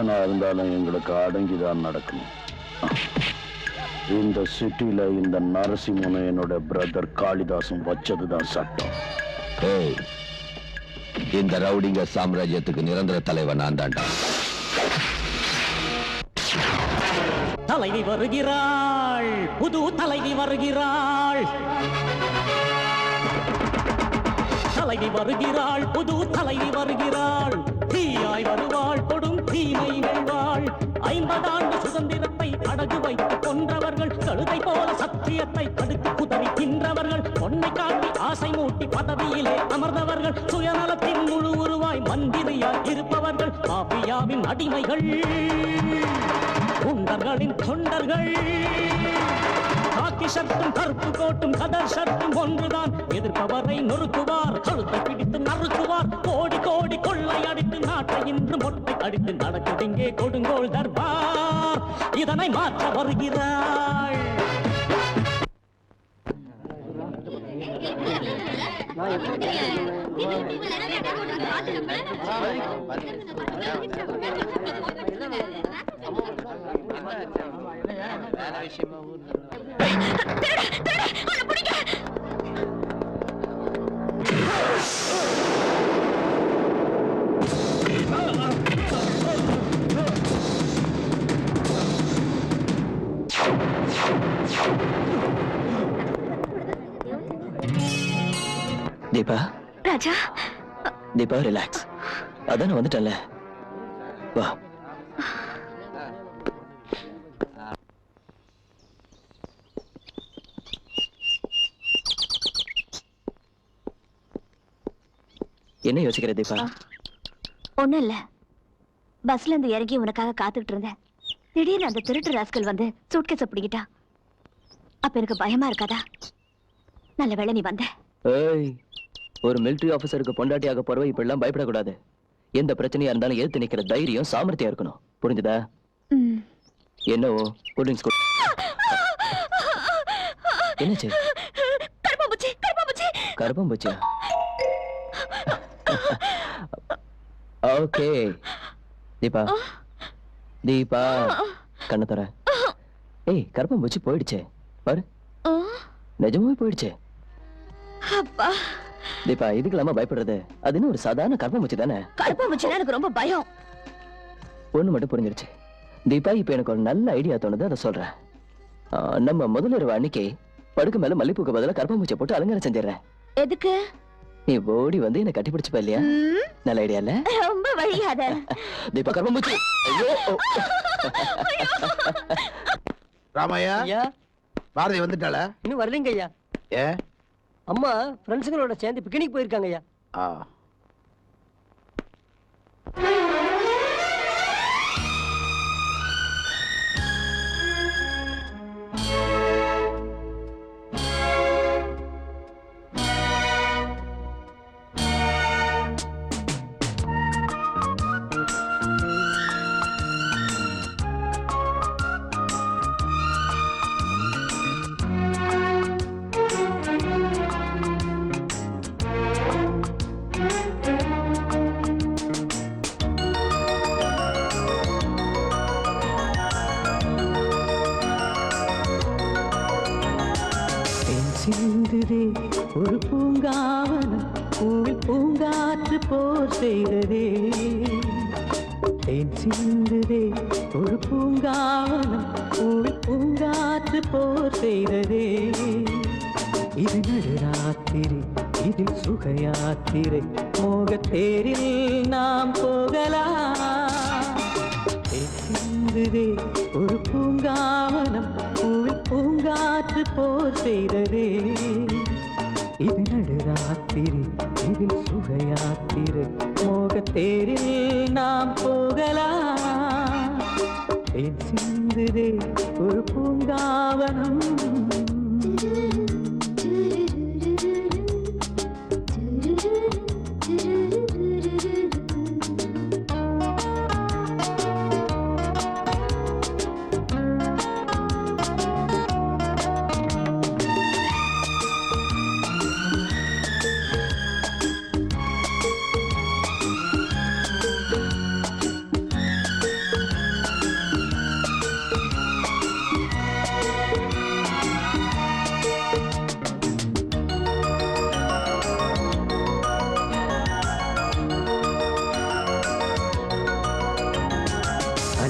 என்னன்னா இருந்தாலும் எங்களுக்கு அடங்கிதான் நடக்கணும். இந்த சிட்டில இந்த நரசிம்மனும் என்னோட பிரதர் காளிதாசும் வச்சதுதான் சட்டம். இந்த ரவுடிங்க சாம்ராஜ்யத்துக்கு நிரந்தர தலைவன் நான் தாண்டா. தலைவி வருகிறாள், புது தலைவி வருகிறாள். தலைவி வருகிறாள், புது தலைவி வருகிறாள். தீயாய் வருவாள், கொடும் தீமை வெல்வாள். 50 ஆண்டு சுதந்திரத்தை அடகு வைத்து கொன்றவர்கள், கழுதை போல சத்தியத்தை தடுத்து குதறி தின்றவர்கள், பொன்னை காட்டி ஆசை மூட்டி பதவியிலே அமர்ந்தவர்கள், சுயநலத்தின் முழு உருவாய் மந்திரியாய் இருப்பவர்கள், மாபியாவின் அடிமைகள், குண்டர்களின் தொண்டர்கள். காக்கி ஷர்ட்டும் கருப்பு கோட்டும் கதர் ஷர்ட்டும் ஒன்றுதான். எதிர்ப்பவரை நொறுக்குவார், கழுத்தை பிடித்து நறுக்குவார். கோடி கோடி கொள்ளை அடித்து நாட்டை இன்று மொட்டை அடித்து நடக்குது இங்கே கொடுங்கோல் தர்பார். இதனை மாற்ற வருகிறாள். தீபா, ராஜா, தீபா ரிலாக்ஸ். அதான் வந்துட்டல, வா. என்ன யோசிக்கிற தீபா? ஒண்ணும் இல்ல. பஸ்ல இருந்து இறங்கி உனக்காக காத்துட்டு இருந்தேன். திடீர்னு அந்த திருட்டு ராஸ்கல் வந்து சூட்கேஸ பிடிக்கிட்டா. அப்ப எனக்கு பயமா இருக்காதா? நல்ல வேளை நீ வந்த. ஏய், ஒரு மிலிட்டரி ஆபீசருக்கு பொண்டாட்டியாக போறவ இப்ப எல்லாம் பயப்படக்கூடாது. எந்த பிரச்சனையா இருந்தாலும் ஏத்து நிக்கிற தைரியம் சாமர்த்தியம் இருக்கணும். புரிஞ்சுதா? என்னவோ கூல்ட்ரிங்க்ஸ் என்னாச்சு? கருப்பாம்பூச்சி, கருப்பாம்பூச்சி. கருப்பாம்பூச்சியா? ஓகே தீபா, தீபா கண்ண தர. ஏய், கருப்பாம்பூச்சி போயிடுச்சே பாரு, நிஜமாவே போயிடுச்சே. அப்பா தீபா, இதுக்கெல்லாம பயப்படுறது? அது இன்னும் ஒரு சாதாரண கருப்பாம்பூச்சி தானே. கருப்பாம்பூச்சினா எனக்கு ரொம்ப பயம். ஒண்ணு மட்டும் புரிஞ்சிருச்சு தீபா, இப்ப எனக்கு ஒரு நல்ல ஐடியா தோணுது, அதை சொல்றேன். நம்ம முதலிரவு அன்னைக்கு படுக்க மேல மல்லிப்பூக்கு பதிலா கருப்பாம்பூச்சியை போட்டு அலங்காரம் செஞ்சிடறேன். எதுக்கு? நீ ஓடி வந்து என்ன கட்டி பிடிச்சுப்ப இல்லையா? நல்ல ஐடியா இல்ல? ரொம்ப வழியாத. தீபா, கருப்பாம்பூச்சி. ஐயோ, ராமையா, பாரதி வந்துட்டாளா? இன்னும் வரலங்க ஐயா. ஏ, அம்மா ஃப்ரெண்ட்ஸுங்களோட சேர்ந்து பிக்னிக் போயிருக்காங்க ஐயா. சிந்துதே ஒரு பூங்காவனம், பூவில் பூங்காற்று போர் செய்ததே. தேன் சிந்துதே ஒரு பூங்காவனம், பூவில் பூங்காற்று போர் செய்ததே. இது நடுராத்திரி, இதில் சுகயாத்திரை, மோகத்தேரில் நாம் போகலாம். தேன் சிந்துதே ஒரு பூங்காவனம், பூவில் பூங்காற்று போர் செய்ததே. இது நடுராத்திரி, இதில் சுகயாத்திரை, மோகத்தேரில் நாம் போகலாம். தேன் சிந்துதே ஒரு பூங்காவனம்.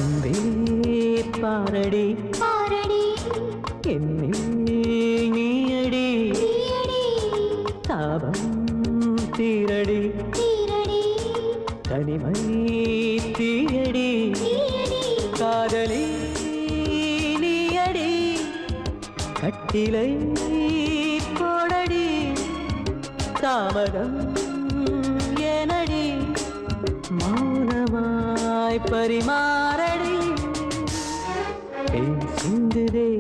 அன்பே பாரடி என்னில் நீயடி தாபம் தீரடி தனிமை தீயடி காதலி நீயடி கட்டிலை போடடி தாமதம் எனடி மௌனமாய் பரிமாறடி தேன் சிந்துதே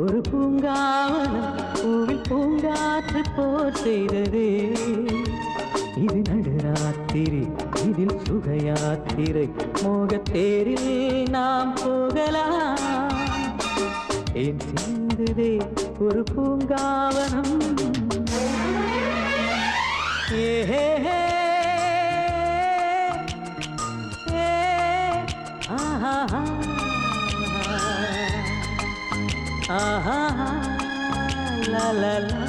ஒரு பூங்காவனம் பூவில் பூங்காற்று போர் செய்ததே இது நடுராத்திரி இதில் சுகயாத்திரை மோகத்தேரில் நாம் போகலாம் தேன் சிந்துதே ஒரு பூங்காவனம் ஏஹே ஆஹா ஆஹா லா லா லா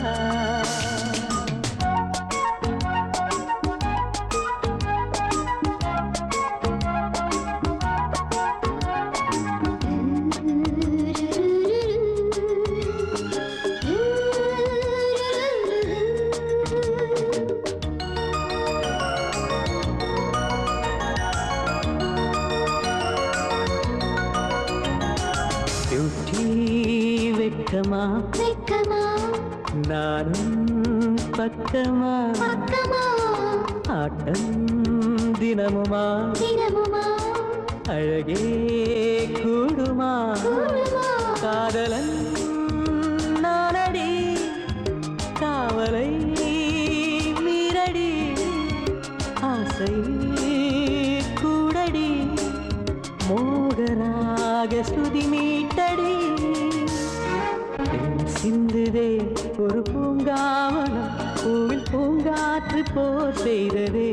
வெக்கமா நானும் பக்கமா ஆட்டம் தினமுமா அழகே கூடுமா காதலன் நானடி காவலை மீறடி ஆசை கூடடி மோகராக ஸ்ருதி மீட்டடி சிந்துதே ஒரு பூங்காவனம் பூவில் பூங்காற்று போர் செய்ததே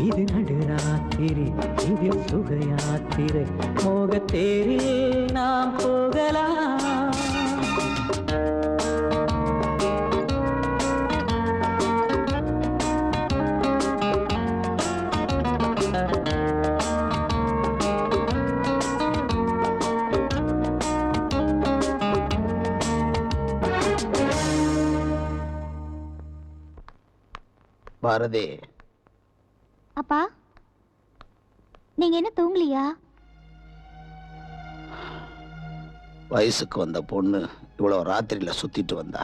இது நடுராத்திரி இதில் சுகயாத்திரை மோகத்தேரில் நாம் போகலாம் பாரதி, அப்பா நீங்க என்ன தூங்கலையா? வயசுக்கு வந்த பொண்ணு இவ்வளவு ராத்திரியில சுத்திட்டு வந்தா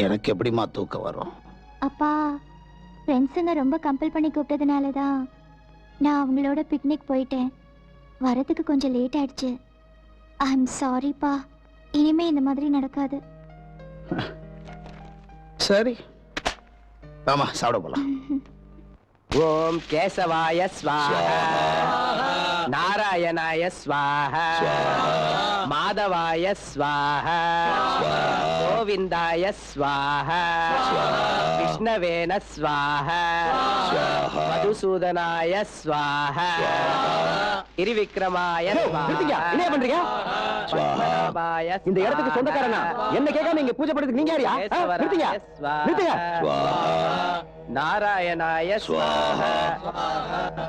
எனக்கு எப்படிமா தூக்கம் வரும்? அப்பா ஃப்ரெண்ட்ஸுங்க ரொம்ப கம்பல் பண்ணி கூப்பிட்டதுனாலதான் நான் அவங்களோட பிக்னிக் போயிட்டேன். வரதுக்கு கொஞ்சம் லேட் ஆயிடுச்சு. ஐ எம் சாரிப்பா. இனிமே இந்த மாதிரி நடக்காது. சரி ஆமா, சாப்பிட போலாம். ஓம் கேசவாய ஸ்வாஹா நாராயணாய ஸ்வாஹா மாதவாய ஸ்வாஹா கோவிந்தாய ஸ்வாஹா விஷ்ணவேன ஸ்வாஹா மதுசூதனாய ஸ்வாஹா கிரிவிக்ரமாய ஸ்வாஹா. என்ன பண்றீங்க? இந்த இடத்துக்கு சொந்தக்காரனா என்ன கேட்காம இங்க பூஜை பண்றதுக்கு நீங்க யாரியா? நிறுத்துங்க நிறுத்துங்க. நாராயணாய ஸ்வாஹா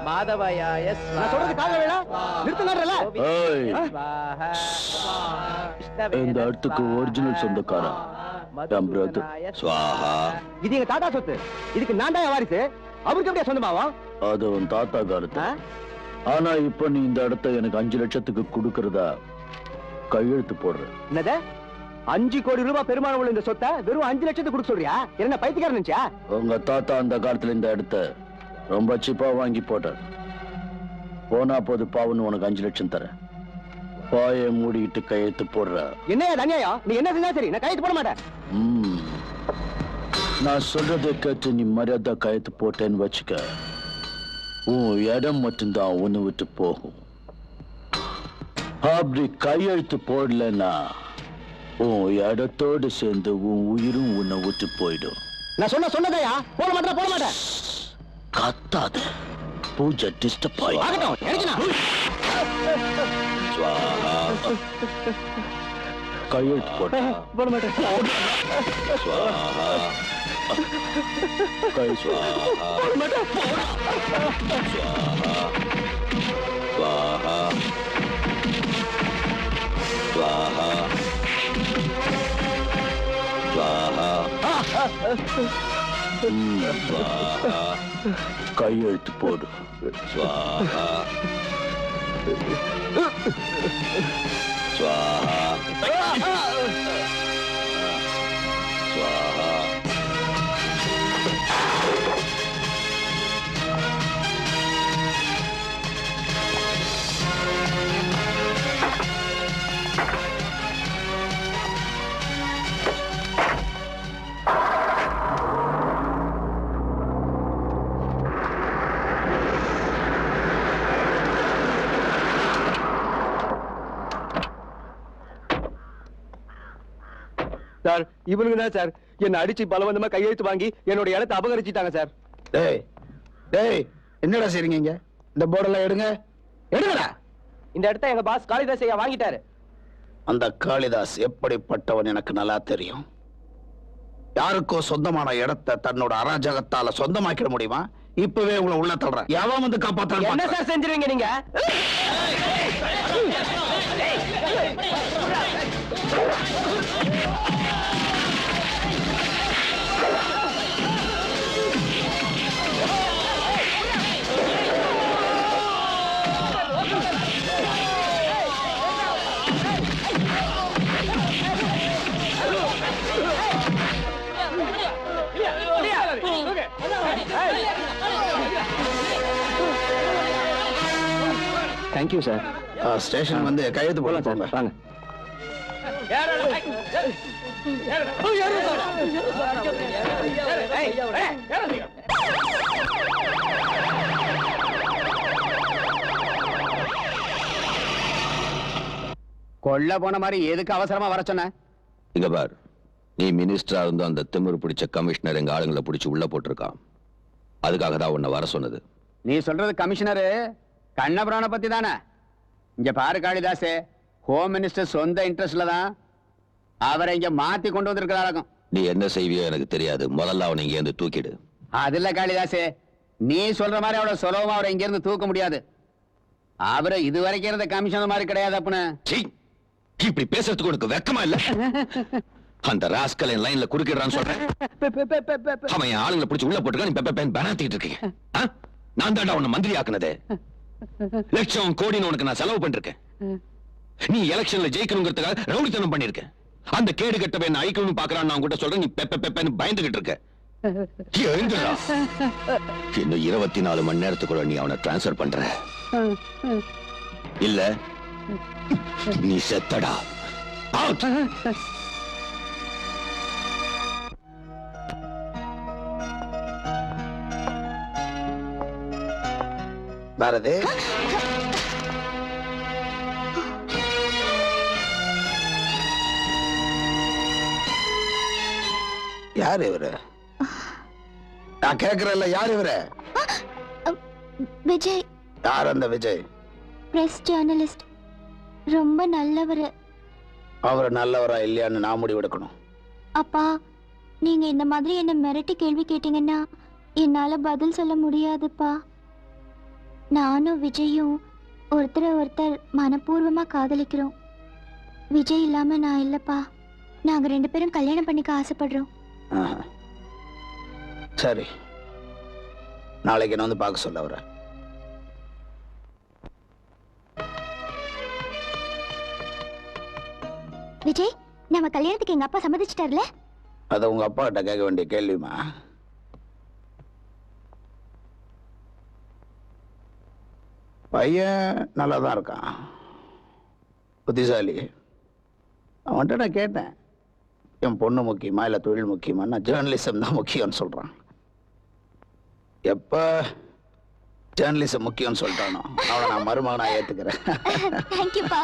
மாதவாயாய ஸ்வாஹா. நான் சொல்றது காதுல விழ நிறுத்துங்கறல. இந்த இடத்துக்கு ஒரிஜினல் சொந்தக்காரன் என் பிரதர் ஸ்வாஹா. இது எங்க தாத்தா சொத்து. இதுக்கு நான் தான் வாரிசு. அவருக்கு எப்படியா சொந்தமாவும்? அது உன் தாத்தா காலத்து. ஆனா இப்ப நீ இந்த இடத்த எனக்கு 5 லட்சத்துக்கு கொடுக்கறதா கையெழுத்து போடுற. என்னது? 5 கோடி ரூபாய் பெருமானம் உள்ள இந்த சொத்தை வெறும் 5 லட்சத்துக்கு கொடுக்க சொல்றியா? என்ன பைத்தியக்காரன் நினைச்சா? உங்க தாத்தா அந்த காலத்துல இந்த இடத்த ரொம்ப சீப்பா வாங்கி போட்டார். போனா போது பாவன்னு உனக்கு 5 லட்சம் தரேன். பாய மூடிக்கிட்டு கையெழுத்து போடுற. என்ன அநியாயம்? நீ என்ன செஞ்சா சரி, நான் கையெழுத்து போட மாட்டேன். நான் சொல்றதை கேட்டு நீ மரியாதை கையெழுத்து போட்டேன்னு வச்சுக்க, உன் இடம் மட்டும்தான் உன்னை விட்டு போகும். அப்படி கையெழுத்து போடலன்னா உன் இடத்தோடு சேர்ந்து உன் உயிரும் உன்னை விட்டு போயிடும். நான் சொன்னதையா போட மாட்டேன். கத்தாத, பூஜை டிஸ்டர்ப் ஆயிடும். கையெழுத்து போட மாட்டேன். கை சுவாஹா. கையெழுத்து போடு. ஸ்வாஹா ஸ்வாஹா ஸ்வாஹா. சார் இவனுங்க தான் சார் என்ன அடிச்சு பலவந்தமா கையெழுத்து வாங்கி என்னோட இடத்தை அபகரிச்சிட்டாங்க சார். டேய் டேய் என்னடா செய்றீங்க இங்க? இந்த போர்டெல்லாம் எடுங்க, எடுங்கடா. இந்த இடத்த எங்க பாஸ் காளிதாஸ் ஐயா வாங்கிட்டாரு. அந்த காளிதாஸ் எப்படிப்பட்டவன் எனக்கு நல்லா தெரியும். யாருக்கோ சொந்தமான இடத்தை தன்னோட அராஜகத்தால சொந்தமாக்கிட முடியுமா? இப்பவே உங்களை உள்ள தள்ளுறேன். எவன் வந்து என்ன காப்பாத்த சார் செஞ்சிருவீங்க நீங்க? Thank you sir. ஸ்டேஷன் வந்து கையெழுத்து போலாம் சார், போடலாம். வாங்க. கொல்ல போன மாதிரி எதுக்கு அவசரமா வர சொன்ன? இங்க பார், நீ மினிஸ்டரா இருந்து அந்த திமிரு பிடிச்ச கமிஷனர் எங்க ஆளுங்களை பிடிச்சு உள்ள போட்டிருக்கான். அதுக்காக தான் உன்னை வர சொன்னது. நீ சொல்றது கமிஷனரு கண்ணபுரான பத்தி தானே? இங்க பாரு காளிதாஸ், ஹோம் மினிஸ்டர் சொந்த இன்ட்ரெஸ்ட்ல தான் அவரை இங்க மாத்தி கொண்டு வந்திருக்கிறாராக்கும். நீ என்ன செய்வியோ எனக்கு தெரியாது. முதல்ல அவனை இங்க இருந்து தூக்கிடு. அதுல காளிதாஸ், நீ சொல்ற மாதிரி அவ்வளவு சுலபமா அவரை இங்க இருந்து தூக்க முடியாது. அவரை இதுவரைக்கும் இருந்த கமிஷனர் மாதிரி கிடையாது. அப்புன்னு சீ, இப்படி பேசுறதுக்கு உனக்கு வெக்கமா இல்ல? அந்த ராஸ்கல் என் லைன்ல குறுக்கிடுறான்னு சொல்றேன். அவன் என் ஆளுங்களை பிடிச்சு உள்ள போட்டுருக்கான். நீ பெப்ப பேனாத்திட்டு இருக்கீங்க. நான் தாண்டா உன்னை மந்திரி ஆக்குனதே. லட்சம் கோடின்னு உனக்கு நான் செலவு பண்ணிருக்கேன். நீ எலெக்ஷன்ல ஜெயிக்கணுங்கிறதுக்காக ரவுடித்தனம் பண்ணிருக்க. அந்த கேடு கட்டவை என்ன அழிக்கணும்னு பாக்குறான்னு நான் கூட சொல்றேன். நீ பெப்பன்னு பயந்துகிட்டு இருக்க. எழுந்துடா. இன்னும் 24 மணி நேரத்துக்குள்ள நீ அவனை டிரான்ஸ்பர் பண்ற. இல்ல நீ செத்தடா. அவுட். பாரதி, யார் இவரு? நான் கேக்குறேன்ல, யார் இவரு? விஜய். யார் அந்த விஜய்? Press journalist. ரொம்ப நல்லவரு. அவர் நல்லவரா இல்லையான்னு நான் முடிவெடுக்கணும். அப்பா, நீங்க இந்த மாதிரி என்ன மிரட்டி கேள்வி கேட்டீங்கன்னா என்னால பதில் சொல்ல முடியாதுப்பா. நானும் விஜயும் ஒருத்தர் மனப்பூர்வமா காதலிக்கிறோம். விஜய் இல்லாம நான் இல்லப்பா. நாங்க 2 பேரும் கல்யாணம் பண்ணிக்க ஆசைப்படுறோம். ஆஹா. சரி, நாளைக்கு என்ன வந்து பார்க்க சொல்ல அவரை. விஜய், நம்ம கல்யாணத்துக்கு எங்க அப்பா சம்மதிச்சிட்டார்ல? அதை உங்க அப்பா கிட்ட கேட்க வேண்டிய கேள்விமா. பையன் நல்லா தான் இருக்கான், புத்திசாலி. அவன்கிட்ட நான் கேட்டேன், என் பொண்ணு முக்கியமா இல்லை தொழில் முக்கியமா? நான் ஜேர்னலிசம் தான் முக்கியம்னு சொல்றான். எப்ப ஜேர்னலிசம் முக்கியம்னு சொல்லிட்டானோ அவனை நான் மருமகனா ஏத்துக்கிறேன். தேங்க்யூப்பா.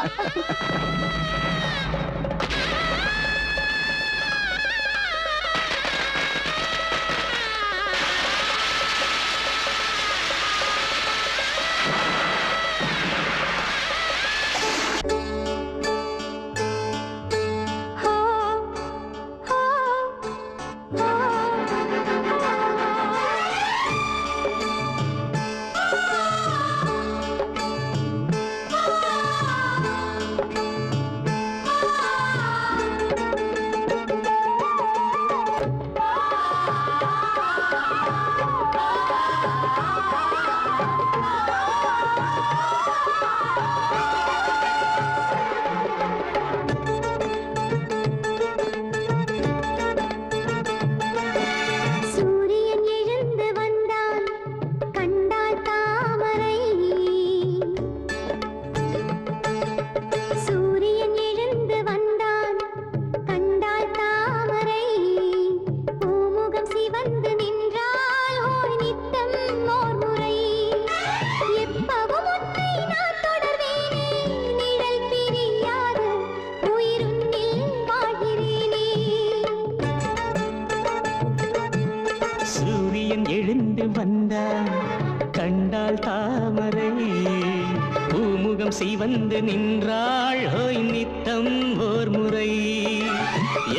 சிவந்து நின்றாள் ஹோய் நித்தம் ஓர் முறை.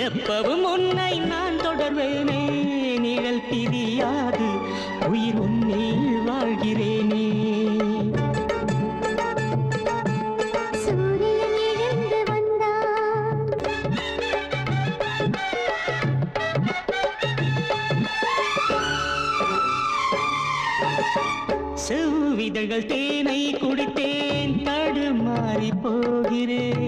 எப்பவும் உன்னை நான் தொடர்வேனே, நிழல் பிரியாது உயிர் உன்னில் வாழ்கிறேனே. செவ்விதழ்கள் தேனை குடித்தேன், தடுமாறி போகிறேன்.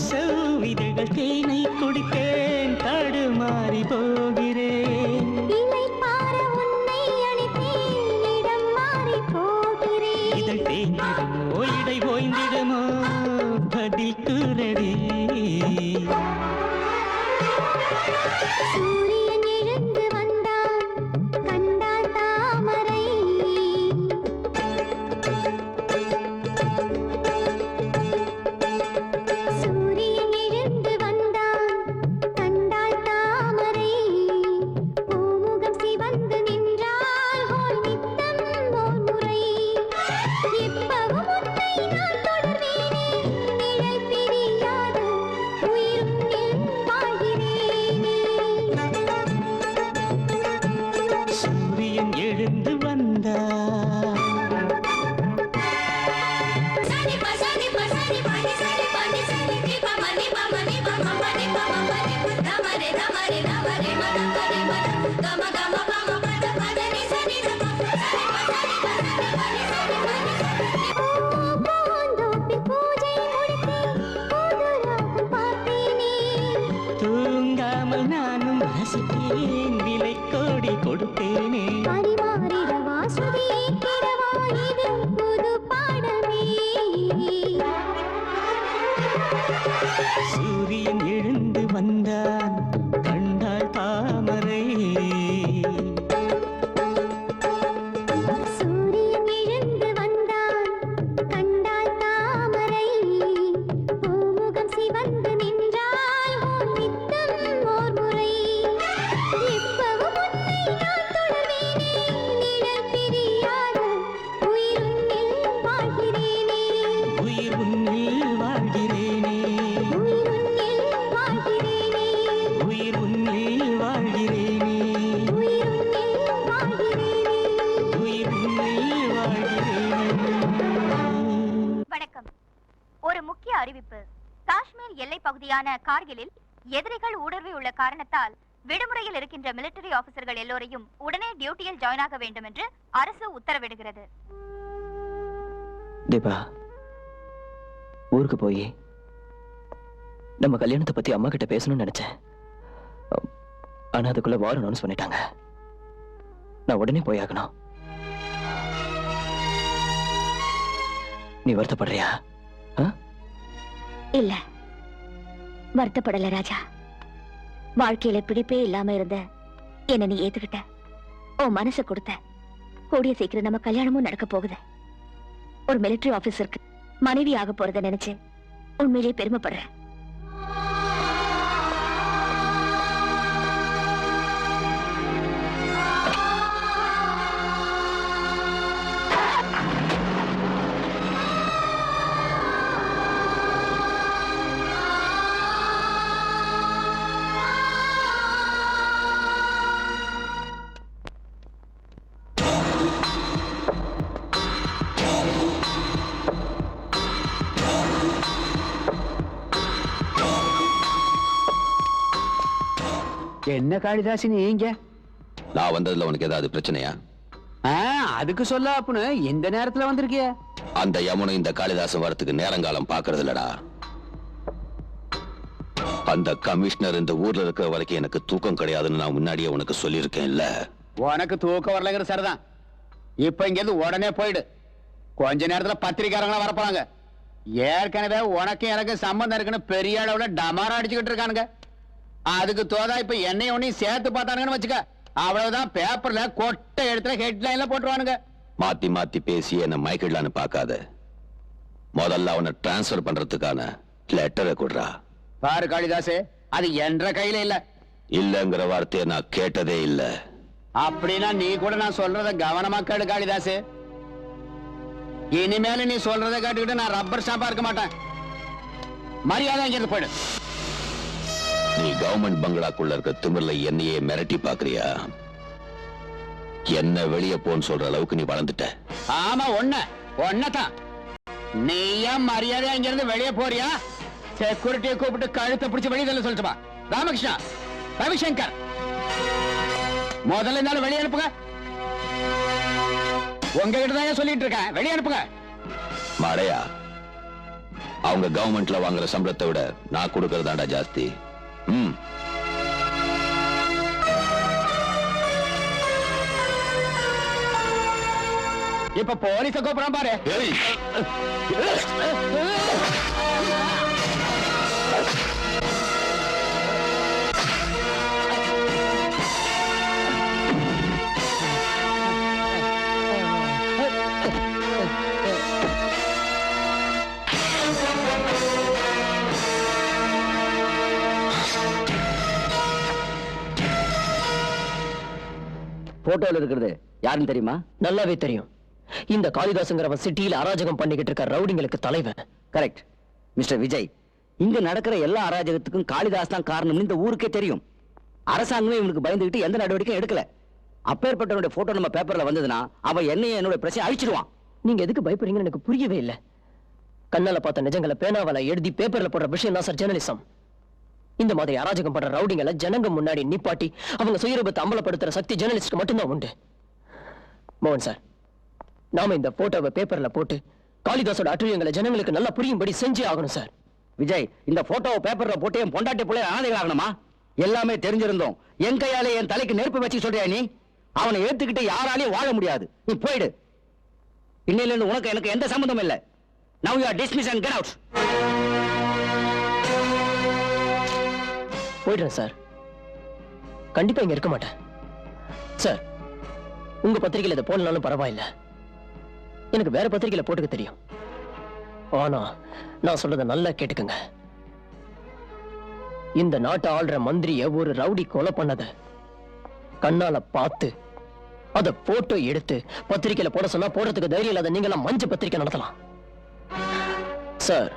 செவ்விதழ்கள் தேனை குடித்தேன், தடுமாறி போகிறேன். இதழ் தேங்கிடுமோ இடை ஓய்ந்திடுமோ பதில் கூறடி. சூரியன் எழுந்து வந்தான், கண்டான் தாமரை. சூரியன் எழுந்து வந்தான், கண்டான் தாமரை. பூமுகம் சிவந்து நின்றாள் ஹோய் நித்தம் ஓர் முறை. எப்பவும் உன்னை நான் தொடர்வேனே, நிழல் பிரியாது உயிருன்னில் வாழ்கிறேனே. சூரியன் எழுந்து வந்தார். தூங்காமல் நானும் ரசித்தேன், விலை கோடி கொடுத்தேனே. சூரியன் எழுந்து வந்தான், கண்டாள் தாமரை. சூரியன் எழுந்து வந்தான், கண்டாள் தாமரை. பூமுகம் சிவந்து நின்றாள் ஹோய் நித்தம் ஓர் முறை. எப்பவும் உன்னை நான் தொடர்வேனே, நிழல் பிரியாது உயிருன்னில் வாழ்கிறேனே. உயிர் உன்னில் வாழ்கிறேனே, உயிருன்னில் வாழ்கிறேனே. உயிர் உன்னில் வாழ்கிறேனே, உயிருன்னில் வாழ்கிறேனே. உயிர் உன்னில் வாழ்கிறேனே. வணக்கம். ஒரு முக்கிய அறிவிப்பு. காஷ்மீர் எல்லை பகுதியான கார்கிலில் எதிரிகள் ஊடுருவி உள்ள காரணத்தால் விடுமுறையில் இருக்கின்ற மிலிட்டரி ஆபீசர்கள் எல்லோரையும் உடனே டியூட்டியில் ஜாயின் ஆக வேண்டும் என்று அரசு உத்தரவிடுகிறது. தீபா, ஊருக்கு போய் நம்ம கல்யாணத்தை பத்தி அம்மா கிட்ட பேசணும்னு நினைச்சேன். ஆனா அதுக்குள்ள வார் அனௌன்ஸ் பண்ணிட்டாங்க. நான் உடனே போய் ஆகணும். நீ வருத்தப்படுறியா? இல்ல, வருத்தப்படல ராஜா. வாழ்க்கையில பிடிப்பே இல்லாம இருந்த என்ன நீ ஏத்துக்கிட்ட, உன் மனசை கொடுத்த. கூடிய சீக்கிரம் நம்ம கல்யாணமும் நடக்க போகுது. ஒரு மிலிட்டரி ஆபீசருக்கு மனைவி ஆக போறத நினைச்சு உண்மையிலேயே பெருமைப்படுறேன். என்ன காளிதாசி நீங்க? நான் வந்ததுல உனக்கு ஏதாவது பிரச்சனையா? அதுக்கு சொல்ல அப்புன்னு இந்த நேரத்துல வந்திருக்கிய? அந்த யமுனை இந்த காளிதாசன் வரத்துக்கு நேரங்காலம் பாக்குறது இல்லடா. அந்த கமிஷனர் இந்த ஊர்ல இருக்கிற வரைக்கும் எனக்கு தூக்கம் கிடையாதுன்னு நான் முன்னாடியே உனக்கு சொல்லியிருக்கேன் இல்ல? உனக்கு தூக்கம் வரலங்கிற சரிதான். இப்ப இங்க இருந்து உடனே போயிடு. கொஞ்ச நேரத்துல பத்திரிக்காரங்களா வரப்பாங்க. ஏற்கனவே உனக்கு எனக்கு சம்பந்தம் இருக்குன்னு பெரிய அளவுல டமாரா அடிச்சுக்கிட்டு இருக்கானுங்க. அதுக்கு தோதா இப்ப என்னையும் உன்னையும் சேர்த்து பார்த்தானுங்கன்னு வச்சுக்க, அவ்வளவுதான். பேப்பர்ல கொட்டை எடுத்துல ஹெட்லைன்ல போட்டுருவானுங்க. மாத்தி மாத்தி பேசி என்ன மயக்கிடலான்னு பாக்காத. முதல்ல அவனை டிரான்ஸ்பர் பண்றதுக்கான லெட்டரை கொடுறா. பாரு காளிதாசே, அது என்ற கையில இல்ல. இல்லங்கிற வார்த்தையை நான் கேட்டதே இல்ல. அப்படின்னா நீ கூட நான் சொல்றத கவனமா கேளு காளிதாஸ். இனிமேல நீ சொல்றத கேட்டுக்கிட்டு நான் ரப்பர் ஸ்டாம்பா இருக்க மாட்டேன். மரியாதை இங்கிருந்து போயிடு. நீ கவர்மெண்ட் பங்களாக்குள்ள இருக்க திமிர்ல என்னையே மிரட்டி பாக்குறியா? என்ன வெளியே போன்னு சொல்ற அளவுக்கு நீ வளர்ந்துட்ட. ஆமா, ஒன்னதான். நீயா மரியாதை இங்கிருந்து வெளியே போறியா? செக்யூரிட்டியை கூப்பிட்டு கழுத்தை பிடிச்சு வெளியே தள்ள சொல்லிட்டுமா. ராமகிருஷ்ணா, ரவிசங்கர், முதல்ல இருந்தாலும் வெளியே அனுப்புங்க. உங்ககிட்ட தான் சொல்லிட்டு இருக்கேன், வெளியே அனுப்புங்க. மாடையா, அவங்க கவர்மெண்ட்ல வாங்குற சம்பளத்தை விட நான் கொடுக்கறதாண்டா ஜாஸ்தி. இப்ப போலீஸ கூப்பிடாம பாரு. போட்டோல இருக்கிறது யாருன்னு தெரியுமா? நல்லாவே தெரியும். இந்த காளிதாசுங்கிறவன் சிட்டியில அராஜகம் பண்ணிக்கிட்டு இருக்க ரவுடிங்களுக்கு தலைவன். Correct mister Vijay. இங்க நடக்கிற எல்லா அராஜகத்துக்கும் காளிதாஸ் தான் காரணம்னு இந்த ஊருக்கே தெரியும். அரசாங்கமே இவனுக்கு பயந்துகிட்டு எந்த நடவடிக்கையும் எடுக்கல. அப்பேற்பட்டவனுடைய போட்டோ நம்ம பேப்பர்ல வந்ததுன்னா அவன் என்னைய என்னோட பிரச்சனை அழிச்சிடுவான். நீங்க எதுக்கு பயப்படுறீங்கன்னு எனக்கு புரியவே இல்லை. கண்ணால பார்த்த நிஜங்களை பேனாவால எழுதி பேப்பர்ல போடுற விஷயம் தான் சார் ஜெர்னலிசம். இந்த மாதிரி அராஜகம் பண்ற ரவுடிங்களை ஜனங்க முன்னாடி நிப்பாட்டி அவங்க சுயரூபத்தை அம்பலப்படுத்துற சக்தி ஜெர்னலிஸ்ட்க்கு மட்டும்தான் உண்டு. மோகன் சார், நாம இந்த போட்டோவை பேப்பர்ல போட்டு காளிதாசோட அட்டுழியங்களை ஜனங்களுக்கு நல்லா புரியும்படி செஞ்சே ஆகணும் சார். விஜய், இந்த போட்டோவை பேப்பர்ல போட்டு என் பொண்டாட்டி பிள்ளை அனாதைகள் ஆகணுமா? எல்லாமே தெரிஞ்சிருந்தோம். என் கையாலே என் தலைக்கு நெருப்பு வச்சு சொல்றியா நீ? அவனை ஏத்துக்கிட்டு யாராலையும் வாழ முடியாது. நீ போயிடு. இன்னையில இருந்து உனக்கு எனக்கு எந்த சம்பந்தம் இல்லை. Now you are dismissed and get out. போயிடுறேன் சார். கண்டிப்பா இங்க இருக்க மாட்டேன் சார். உங்க பத்திரிகையில இதை போடனாலும் பரவாயில்ல. எனக்கு வேற பத்திரிகையில போட்டுக்க தெரியும். ஆனா நான் சொல்றத நல்லா கேட்டுக்கங்க. இந்த நாட்டை ஆள்ற மந்திரிய ஒரு ரவுடி கொலை பண்ணத கண்ணால பார்த்து அத போட்டோ எடுத்து பத்திரிகையில போட சொன்னா போடுறதுக்கு தைரியம் இல்லாத நீங்க எல்லாம் மஞ்ச பத்திரிகை நடத்தலாம் சார்.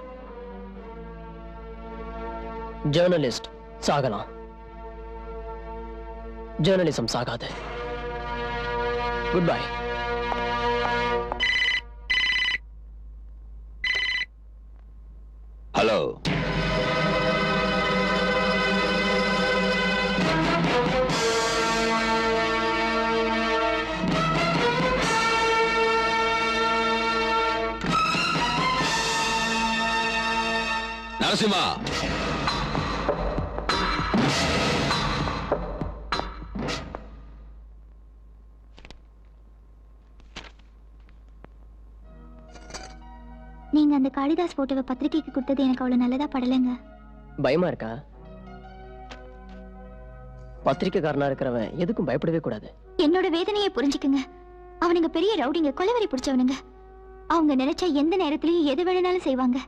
ஜேர்னலிஸ்ட் சாகலாம், ஜேர்னலிசம் சாகாது. Good bye. ஹலோ, நரசிம்மா, நீங்க அந்த காளிதாஸ் போட்டோவை பத்திரிகைக்கு கொடுத்தது எனக்கு அவ்வளவு நல்லதா படலைங்க. பயமா இருக்கா? பத்திரிக்கைக்காரனா இருக்கிறவன் எதுக்கும் பயப்படவே கூடாது. என்னோட வேதனையை புரிஞ்சுக்குங்க. அவனுங்க பெரிய ரவுடிங்க, கொலைவரி பிடிச்சவனுங்க. அவங்க நினைச்சா எந்த நேரத்திலயும் எது வேணும்னாலும் செய்வாங்க.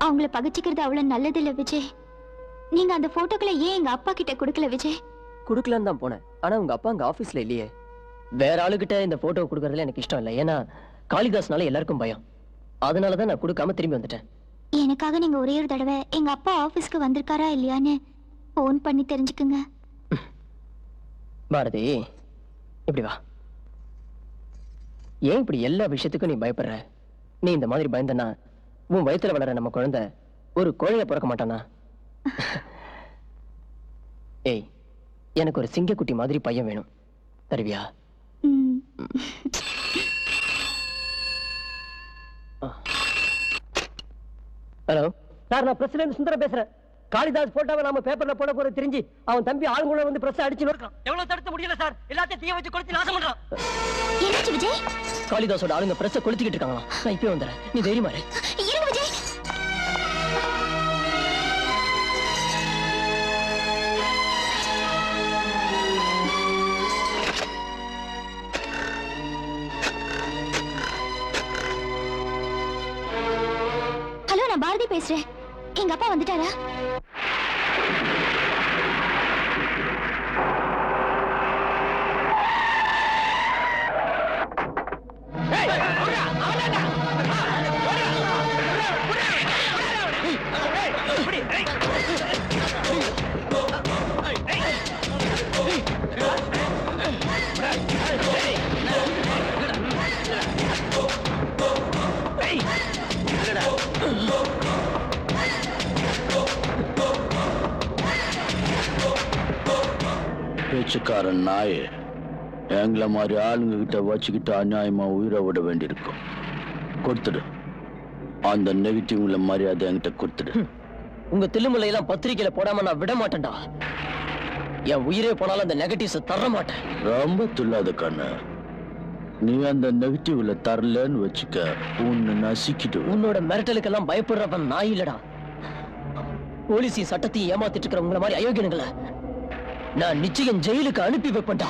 அவங்கள பகிச்சுக்கிறது அவ்வளவு நல்லது இல்ல விஜய். நீங்க அந்த போட்டோக்களை ஏன் எங்க அப்பா கிட்ட கொடுக்கல விஜய்? குடுக்கலான்னு தான் போனேன். ஆனா உங்க அப்பா அங்க ஆபீஸ்ல இல்லையே. வேற ஆளுகிட்ட இந்த போட்டோ கொடுக்கறதுல எனக்கு இஷ்டம் இல்லை. ஏன்னா காளிதாஸ்னால எல்லாருக்கும் பயம். அதனாலதான் நான் கொடுக்காம திரும்பி வந்துட்டேன். எனக்காக நீங்க ஒரே ஒரு தடவை எங்க அப்பா ஆபீஸ்க்கு வந்திருக்காரா இல்லையான்னு போன் பண்ணி தெரிஞ்சுக்குங்க. பாரதி, இப்படி வா. ஏன் இப்படி எல்லா விஷயத்துக்கும் நீ பயப்படுற? நீ இந்த மாதிரி பயந்தனா உன் வயித்துல வளர நம்ம குழந்தை ஒரு கோழைய பிறக்க மாட்டானா? ஏய், எனக்கு ஒரு சிங்கக்குட்டி மாதிரி பையன் வேணும். தருவியா? ஹலோ சார், நான் பிரசிடென்ட் சுந்தரம் பேசுறேன். காளிதாஸ் போட்டோவை நாம பேப்பர்ல போட போற தெரிஞ்சு அவன் தம்பி ஆளுங்கள வந்து பிரஸ் அடிச்சு நோக்கான். எவ்வளவு தடுக்க முடியல சார். எல்லாத்தையும் தீய வச்சு கொளுத்தி நாசம் பண்றான். என்னாச்சு விஜய்? காளிதாஸோட ஆளுங்க பிரஸ் கொளுத்திக்கிட்டு இருக்காங்களா? நான் இப்பவே வந்துறேன். நீ தைரியமா இரு. இருங்க விஜய். ஹலோ, நான் பாரதி பேசுறேன். எங்க அப்பா வந்துட்டாரா? பேச்சுக்காரன் நாயே, எங்களை மாதிரி ஆளுங்க கிட்ட வச்சுக்கிட்டு அநியாயமா உயிரை விட வேண்டியிருக்கும். கொடுத்துடு, அந்த நெகட்டிவ்ல மரியாதை என்கிட்ட கொடுத்துடு. உங்க தில்லுமுல்லையெல்லாம் பத்திரிக்கையில போடாம நான் விட மாட்டேன்டா. என் உயிரே போனாலும் அந்த நெகட்டிவ்ஸை தர மாட்டேன். ரொம்ப துள்ளாத கண்ணு. நீ அந்த நெகட்டிவ்ல தரலன்னு வச்சுக்க, உன்னை நசிக்கிட்டு. உன்னோட மிரட்டலுக்கெல்லாம் பயப்படுறவன் நான் இல்லடா. போலீஸையும் சட்டத்தையும் ஏமாத்திட்டு இருக்கிற உங்களை மாதிரி அயோக்கியனுங்களை நான் நிச்சயம் ஜெயிலுக்கு அனுப்பி வைப்பேன்டா.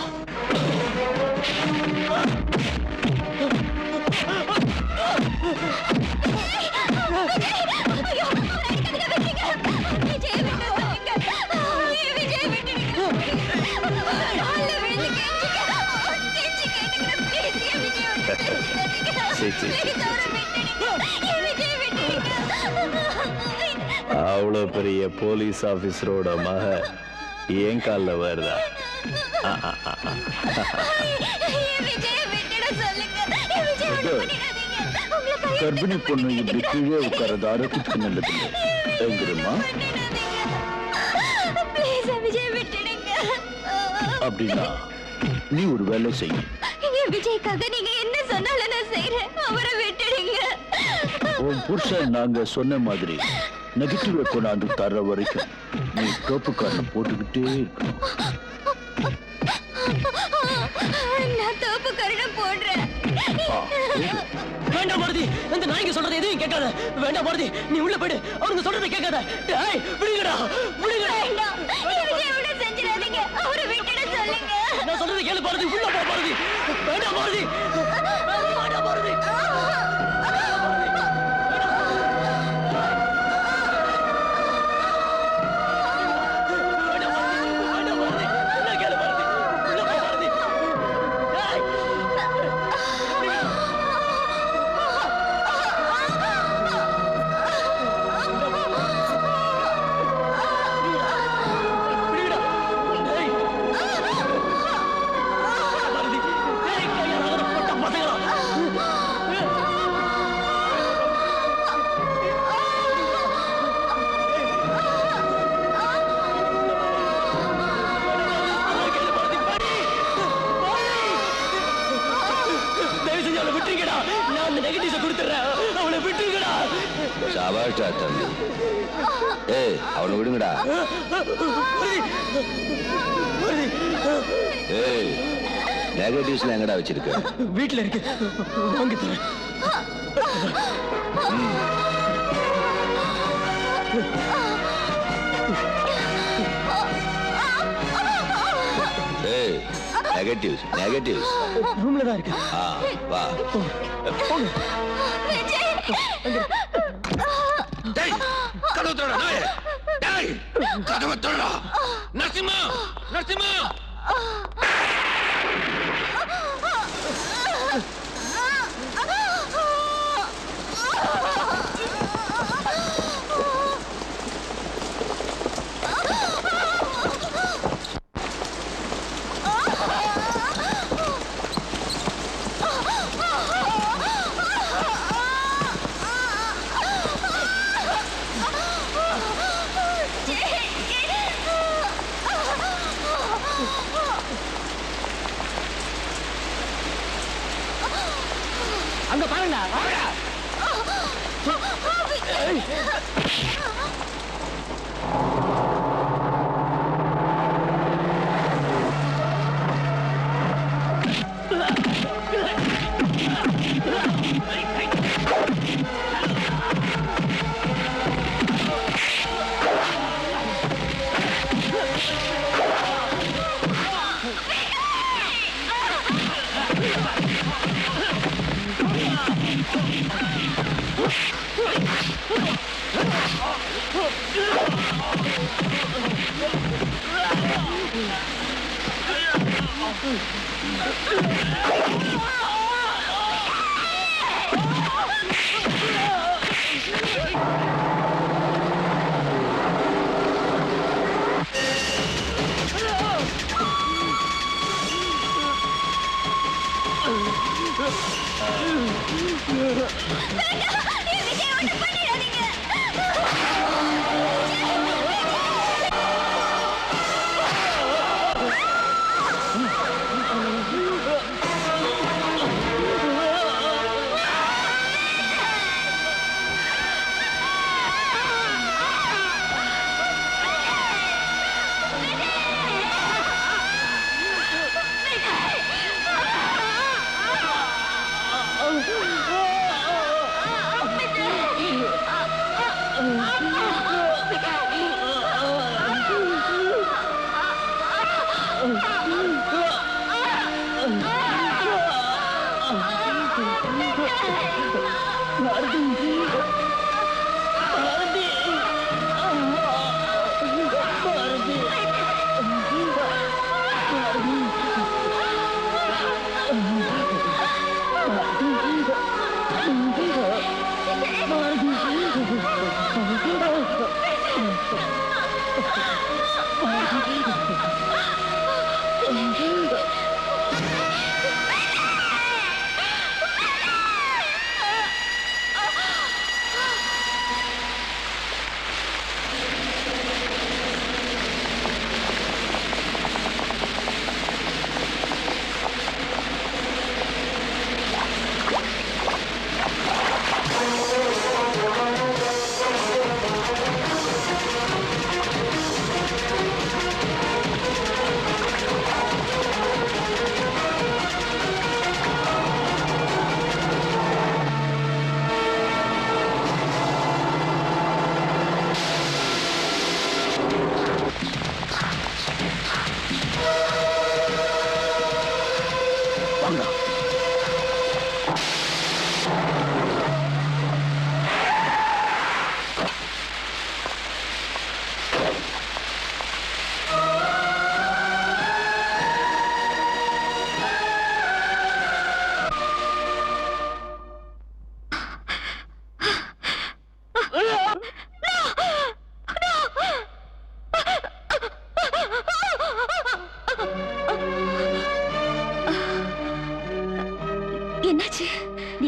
அவ்வளவு பெரிய போலீஸ் ஆபீசரோட மக ஏன் கால்ல வருதா? கர்ப்பிணி பொண்ணு இப்படி கீழே உட்காரது ஆரோக்கியத்துக்கு நல்லதில்லை. எங்கிருமா? அப்படின்னா நீ ஒரு வேலை செய்ய. விஜய்க்காக நீங்க என்ன சொன்னாலும் நான் செய்றேன். அவரை விட்டுடுங்க. உன் புருஷன் நாங்க சொன்ன மாதிரி நெகட்டிவ் கொண்டாந்து தர்ற வரைக்கும் நீ தோப்புக்காரன் போட்டுக்கிட்டே இருக்கணும். நான் தோப்புக்காரன் போடுறேன். வேண்டாம் பாரதி, அந்த நாய்க்கு சொல்றது எதையும் கேட்காத. வேண்டாம் பாரதி, நீ உள்ள போயிடு. அவங்க சொல்றதை கேட்காத. டேய், விடுங்கடா, விடுங்கடா. விஜய் விட செஞ்சிடாதீங்க. அவரை விட்டுட சொல்லுங்க. நான் சொல்றதை கேளு பாரதி, உள்ள போ பாரதி. வேண்டாம் பாரதி, வேண்டாம் பாரதி. அவனை விடுங்கடா. நெகட்டிவ்ஸ்ல எங்கடா வச்சிருக்க? வீட்டுல இருக்கு, வாங்கி தரேன். நெகட்டிவ்ஸ் நெகட்டிவ்ஸ் ரூம்ல தான் இருக்கு. வா. டேய், கதவு திறடா நாயே. டேய், கதவு திறடா. நரசிம்மா, நரசிம்மா. அங்க பாருங்க.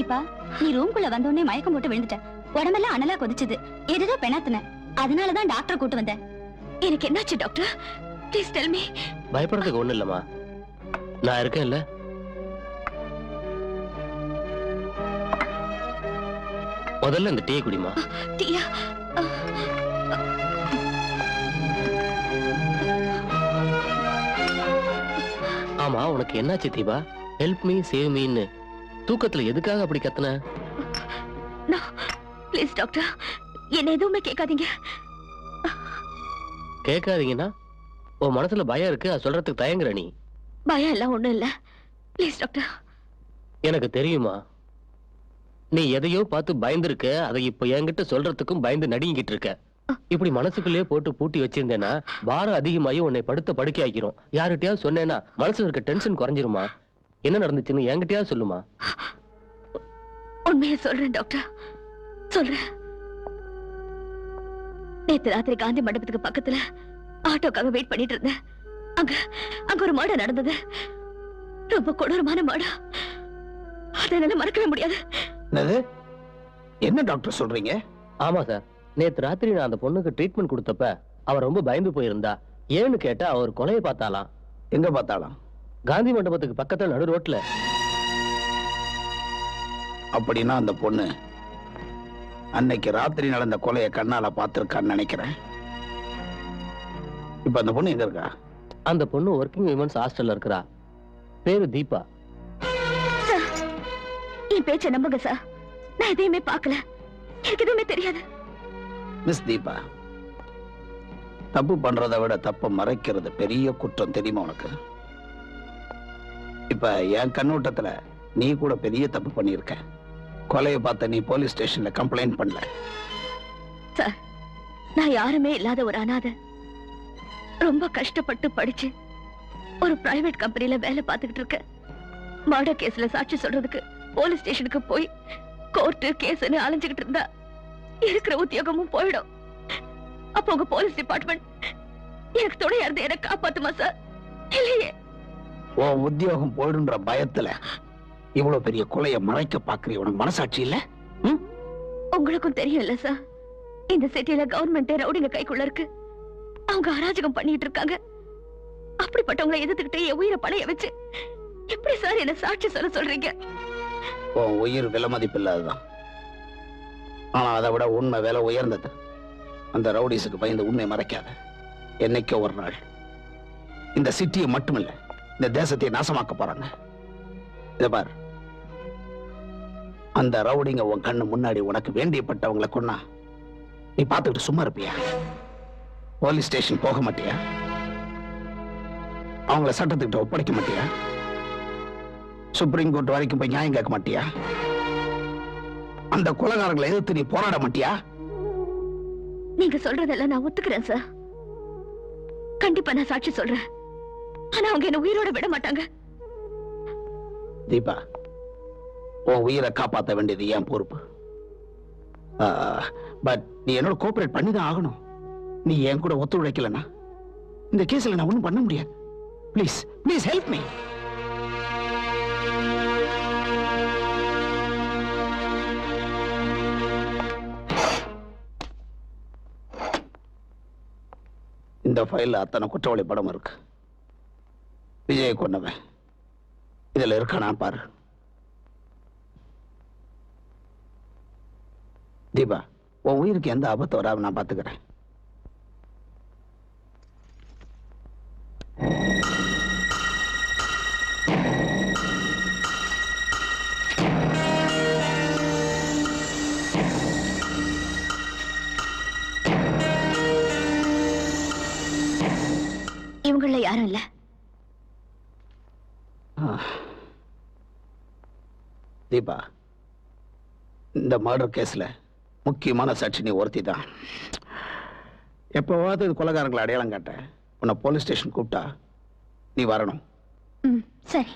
தீபா, நீ ரூம்குள்ள வந்தோடனே மயக்கம் போட்டு விழுந்துட்ட. உடம்பெல்லாம் அனலா கொதிச்சது. ஏதோ பெணாத்துன. அதனாலதான் டாக்டர் கூட்டு வந்தேன். எனக்கு என்னாச்சு டாக்டர்? Please tell me. பயப்படுறதுக்கு ஒண்ணு இல்லம்மா, நான் இருக்கேன்ல. முதல்ல இந்த டீ குடிமா. டீயா? ஆமா, உனக்கு என்னாச்சு தீபா? ஹெல்ப் மீ சேவ் மீன்னு தூக்கத்துல எதுக்காக அப்படி கத்துன? ப்ளீஸ் டாக்டர், என்ன எதுவுமே கேட்காதீங்க. கேட்காதீங்கன்னா உன் மனசுல பயம் இருக்கு, அது சொல்றதுக்கு தயங்குற நீ. பயம் எல்லாம் ஒண்ணும் இல்ல. Please doctor. எனக்கு தெரியுமா, நீ எதையோ பார்த்து பயந்துருக்க. அதை இப்ப என்கிட்ட சொல்றதுக்கும் பயந்து நடுங்கிட்டு இருக்க. இப்படி மனசுக்குள்ளேயே போட்டு பூட்டி வச்சிருந்தேன்னா பாரம் அதிகமாகி உன்னை படுத்த படுக்கை ஆக்கிரும். யார்கிட்டயாவது சொன்னேன்னா மனசுல இருக்க டென்ஷன் குறைஞ்சிருமா? என்ன நடந்துச்சுன்னு என்கிட்டயாவது சொல்லுமா. உண்மையை சொல்றேன் டாக்டர், சொல்றேன். நேத்து ராத்திரி காந்தி மண்டபத்துக்கு பக்கத்துல ஆட்டோக்காக வெயிட் பண்ணிட்டு இருந்தேன். அங்க ஒரு மர்டர் நடந்தது. ரொம்ப கொடூரமான மர்டர். அதை என்னால மறக்கவே முடியாது. என்ன டாக்டர் சொல்றீங்க? ஆமா சார், நேத்து ராத்திரி நான் அந்த பொண்ணுக்கு ட்ரீட்மெண்ட் கொடுத்தப்ப அவ ரொம்ப பயந்து போயிருந்தா. ஏன்னு கேட்டா அவர் கொலையை பார்த்தாலாம். எங்க பார்த்தாலாம்? காந்தி மண்டபத்துக்கு பக்கத்துல நடு ரோட்ல. அப்படின்னா அந்த பொண்ணு அன்னைக்கு ராத்திரி நடந்த கொலையை கண்ணால பார்த்திருக்கான்னு நினைக்கிறேன். இப்ப அந்த பொண்ணு எங்க இருக்கா? அந்த பொண்ணு ஒர்க்கிங் விமன்ஸ் ஹாஸ்டல்ல இருக்கிறா. பேரு தீபா. என் பேச்ச நம்புங்க சார், நான் எதையுமே பார்க்கல, எனக்கு எதுவுமே தெரியாது. மிஸ் தீபா, தப்பு பண்றதை விட தப்ப மறைக்கிறது பெரிய குற்றம், தெரியுமா உனக்கு? இப்ப என் கண்ணோட்டத்துல நீ கூட பெரிய தப்பு பண்ணிருக்க. கொலையை பார்த்த நீ போலீஸ் ஸ்டேஷன்ல கம்ப்ளைண்ட் பண்ணல. சார், நான் யாருமே இல்லாத ஒரு அனாதை. ரொம்ப கஷ்டப்பட்டு படிச்சு ஒரு பிரைவேட் கம்பெனில வேலை பார்த்துக்கிட்டு இருக்க. மர்டர் கேஸ்ல சாட்சி சொல்றதுக்கு போலீஸ் ஸ்டேஷனுக்கு போய் கோர்ட்டு கேஸ்னு அலைஞ்சுக்கிட்டு இருந்தா இருக்கிற உத்தியோகமும் போயிடும். அப்ப உங்க போலீஸ் டிபார்ட்மெண்ட் எனக்கு துணையா இருந்து என்ன காப்பாத்துமா சார்? இல்லையே. உன் உத்தியோகம் போயிடுன்ற பயத்துல இவ்வளவு பெரிய கொலையை மறைக்க பாக்குறீ. உனக்கு மனசாட்சி இல்ல? உங்களுக்கும் தெரியும் இல்ல சார், இந்த சிட்டியில கவர்மெண்ட் ரவுடிங்க கைக்குள்ள இருக்கு. அவங்க அராஜகம் பண்ணிட்டு இருக்காங்க. அப்படிப்பட்டவங்களை எதிர்த்துக்கிட்டே என் உயிரை பணைய வச்சு எப்படி சார் என்ன சாட்சி சொல்ல சொல்றீங்க? உன் உயிர் விலை மதிப்பு இல்லாததான். ஆனா அதை விட உண்மை விலை உயர்ந்தது. அந்த ரவுடிஸுக்கு பயந்து உண்மை மறைக்காத. என்னைக்கோ ஒரு நாள் இந்த சிட்டியை மட்டுமில்ல, இந்த தேசத்தை நாசமாக்க போறாங்க. இத பார், அந்த ரவுடிங்க உன் கண்ணு முன்னாடி உனக்கு வேண்டியப்பட்டவங்களை கொன்னா நீ பார்த்துக்கிட்டு சும்மா இருப்பியா? போலீஸ் ஸ்டேஷன் போக மாட்டியா? அவங்கள சட்டத்துக்கிட்ட ஒப்படைக்க மாட்டியா? சுப்ரீம் கோர்ட் வரைக்கும் போய் நியாயம் கேட்க மாட்டியா? அந்த கொலைகாரங்களை எதிர்த்து நீ போராட மாட்டியா? நீங்க சொல்றதெல்லாம் நான் ஒத்துக்கிறேன் சார். கண்டிப்பா நான் சாட்சி சொல்றேன். ஆனா அவங்க என்ன உயிரோட விட மாட்டாங்க. தீபா, உன் உயிரை காப்பாற்ற வேண்டியது என் பொறுப்பு. பட் நீ என்னோட கோஆபரேட் பண்ணிதான் ஆகணும். நீ என் கூட ஒத்துழைக்கலன்னா இந்த கேஸ்ல நான் ஒண்ணும் பண்ண முடியாது. Please please help me. இந்த ஃபைல்ல அத்தனை குற்றவாளி படம் இருக்கு. விஜய் கொண்டவன் இதுல இருக்கானா பாரு. தீபா, உன் உயிருக்கு எந்த ஆபத்து வராம நான் பாத்துக்கிறேன். இவங்கள யாரும் இல்ல. தீபா, இந்த மர்டர் கேஸ்ல முக்கியமான சாட்சி நீ ஒருத்தி தான். எப்பவாவது கொலைகாரங்களை அடையாளம் காட்ட உன்னை போலீஸ் ஸ்டேஷன் கூப்பிட்டா நீ வரணும். சரி.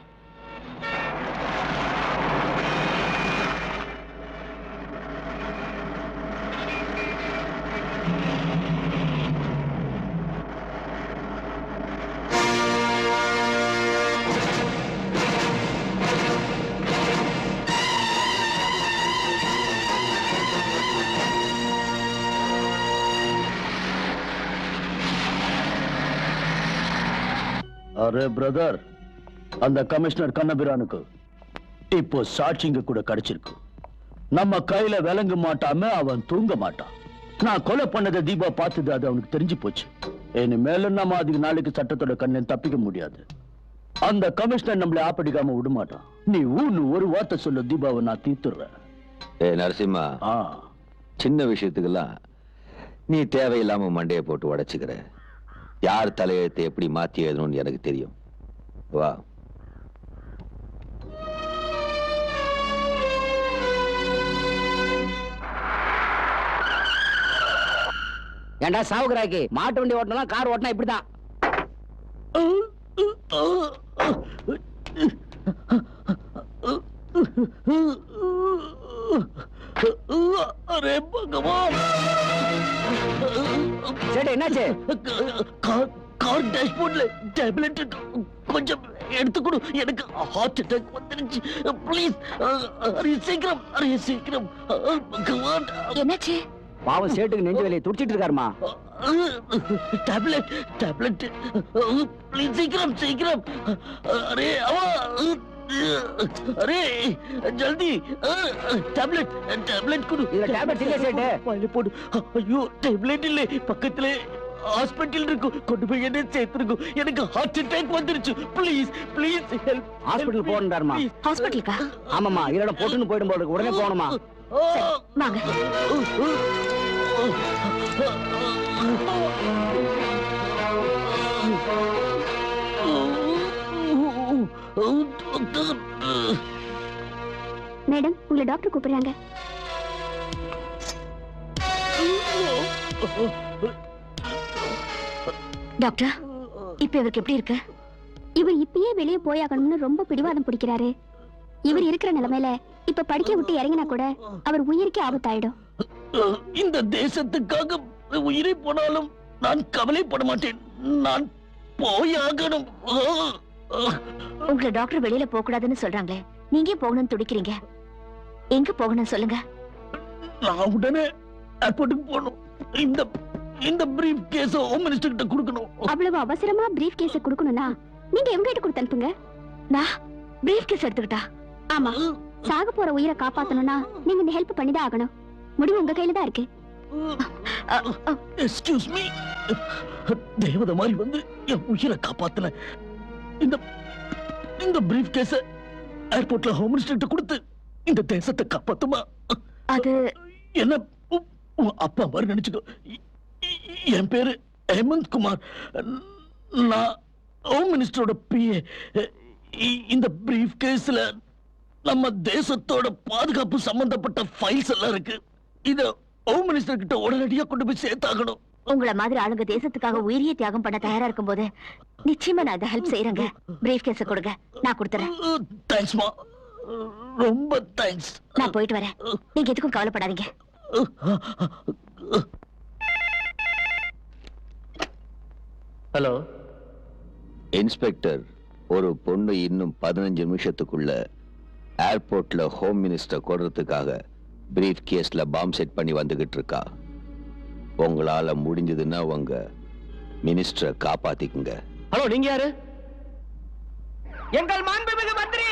அரே பிரதர், அந்த கமிஷனர் கண்ணபிரானுக்கு இப்போ சாட்சிங்க கூட கிடைச்சிருக்கு. நம்ம கையில விளங்க மாட்டாம அவன் தூங்க மாட்டான். நான் கொலை பண்ணதை தீபா பார்த்தது, அது அவனுக்கு தெரிஞ்சு போச்சு. இனிமேல நம்ம அதுக்கு நாளைக்கு சட்டத்தோட கண்ணை தப்பிக்க முடியாது. அந்த கமிஷனர் நம்மளை ஆப்படிக்காம விட மாட்டான். நீ ஊன்னு ஒரு வார்த்தை சொல்ல, தீபாவை நான் தீர்த்துடுறேன். நரசிம்மா, சின்ன விஷயத்துக்கெல்லாம் நீ தேவையில்லாம மண்டையை போட்டு உடைச்சுக்கிற. யார் தலையெழுத்தை எப்படி மாத்தி எழுதணும்னு எனக்கு தெரியும். வா. ஏண்டா சாவுகிறாக்கி, மாட்டு வண்டி ஓட்டணும், கார் ஓட்டினா இப்படிதான். அரே பகவான், சரி என்னாச்சு? கார் டேஷ்போர்ட்ல டேப்லெட் கொஞ்சம் எடுத்துக்கொடு, எனக்கு ஹார்ட் அட்டாக் வந்துருச்சு. ப்ளீஸ் சீக்கிரம், சீக்கிரம். பகவான், என்னாச்சு? பாவம் சேட்டுக்கு நெஞ்சு வேலையை துடிச்சிட்டு இருக்காருமா. டேப்லெட் ப்ளீஸ் சீக்கிரம், சீக்கிரம். அரே அவா, அரே ஜல்தி டேப்லெட் கொடு. இதுல டேப்லெட் இல்ல சேட்டு. வாயில போடு. ஐயோ, டேப்லெட் இல்ல, பக்கத்துல ஹாஸ்பிட்டல் இருக்கு, கொண்டு போய் என்ன சேர்த்துருக்கும். எனக்கு ஹார்ட் அட்டாக் வந்துருச்சு. Please please help. ஹாஸ்பிட்டல் போகணும்டாருமா. ஹாஸ்பிட்டலுக்கா? ஆமாமா, இதோட போட்டுன்னு போயிடும் போல இருக்கு. உடனே போகணுமா? வாங்க. மேடம், உங்களை டாக்டர் கூப்பிடுறாங்க. டாக்டர், இப்ப இவருக்கு எப்படி இருக்கு? இவர் இப்பயே வெளியே போயாகணும்னு ரொம்ப பிடிவாதம் பிடிக்கிறாரு. இவர் இருக்கிற நிலைமையில இப்ப படிக்க விட்டு இறங்கினா கூட அவர் உயிருக்கே ஆபத்தாயிடும். இந்த தேசத்துக்காக உயிரை போனாலும் நான் கவலைப்பட மாட்டேன். நான் போயாகணும். உங்களை டாக்டர் வெளியில போக கூடாதுன்னு சொல்றாங்களே, நீங்க போகணும்னு துடிக்கிறீங்க. எங்க போகணும் சொல்லுங்க. நான் உடனே ஏர்போர்ட்டுக்கு போகணும். இந்த பிரீஃப் கேஸ் ஹோம் மினிஸ்டர் கிட்ட கொடுக்கணும். அவ்வளவு அவசரமா பிரீஃப் கேஸ் கொடுக்கணும்னா நீங்க எங்க கிட்ட கொடுத்து அனுப்புங்க. நான் பிரீஃப் கேஸ் எடுத்துக்கிட்டா? ஆமா, சாக போற உயிரை காப்பாத்தணும்னா நீங்க இந்த ஹெல்ப் பண்ணிதான் ஆகணும். முடிவு உங்க கையில தான் இருக்கு. எக்ஸ்கியூஸ் மீ, தேவதை மாதிரி வந்து என் உயிரை காப்பாத்தல. இந்த பிரீஃப் கேஸ ஏர்போர்ட்ல ஹோம் மினிஸ்டர் கொடுத்து இந்த தேசத்தை காப்பாத்துமா? அது என்ன அப்பா மாதிரி நினைச்சுக்கோ. என் பேரு ஹேமந்த் குமார். நான் ஹோம் மினிஸ்டரோட பிஏ. இந்த பிரீஃப் கேஸ்ல நம்ம தேசத்தோட பாதுகாப்பு சம்பந்தப்பட்ட ஃபைல்ஸ் எல்லாம் இருக்கு. இத ஹோம் மினிஸ்டர் கிட்ட உடனடியா கொண்டு போய் சேர்த்தாகணும். உங்களை மாதிரி ஆளுங்க தேசத்துக்காக உயிரியை தியாகம் பண்ண தயாரா இருக்கும் போது நிச்சயமா நான் அதை ஹெல்ப் செய்யறேங்க. பிரீஃப் கேஸ கொடுங்க, நான் கொடுத்துறேன். தேங்க்ஸ்மா, ரொம்ப தேங்க்ஸ். நான் போயிட்டு வரேன், நீங்க எதுக்கும் கவலைப்படாதீங்க. ஹலோ இன்ஸ்பெக்டர், ஒரு பொண்ணு இன்னும் 15 நிமிஷத்துக்குள்ள ஏர்போர்ட்ல ஹோம் மினிஸ்டர் கொடுறதுக்காக பிரீஃப் கேஸ்ல பாம் செட் பண்ணி வந்துகிட்டு இருக்கா. உங்களால முடிஞ்சதுன்னா உங்க மினிஸ்டரை காப்பாத்திக்குங்க. ஹலோ, நீங்க யாரு? எங்கள் மாண்புமிகு மந்திரி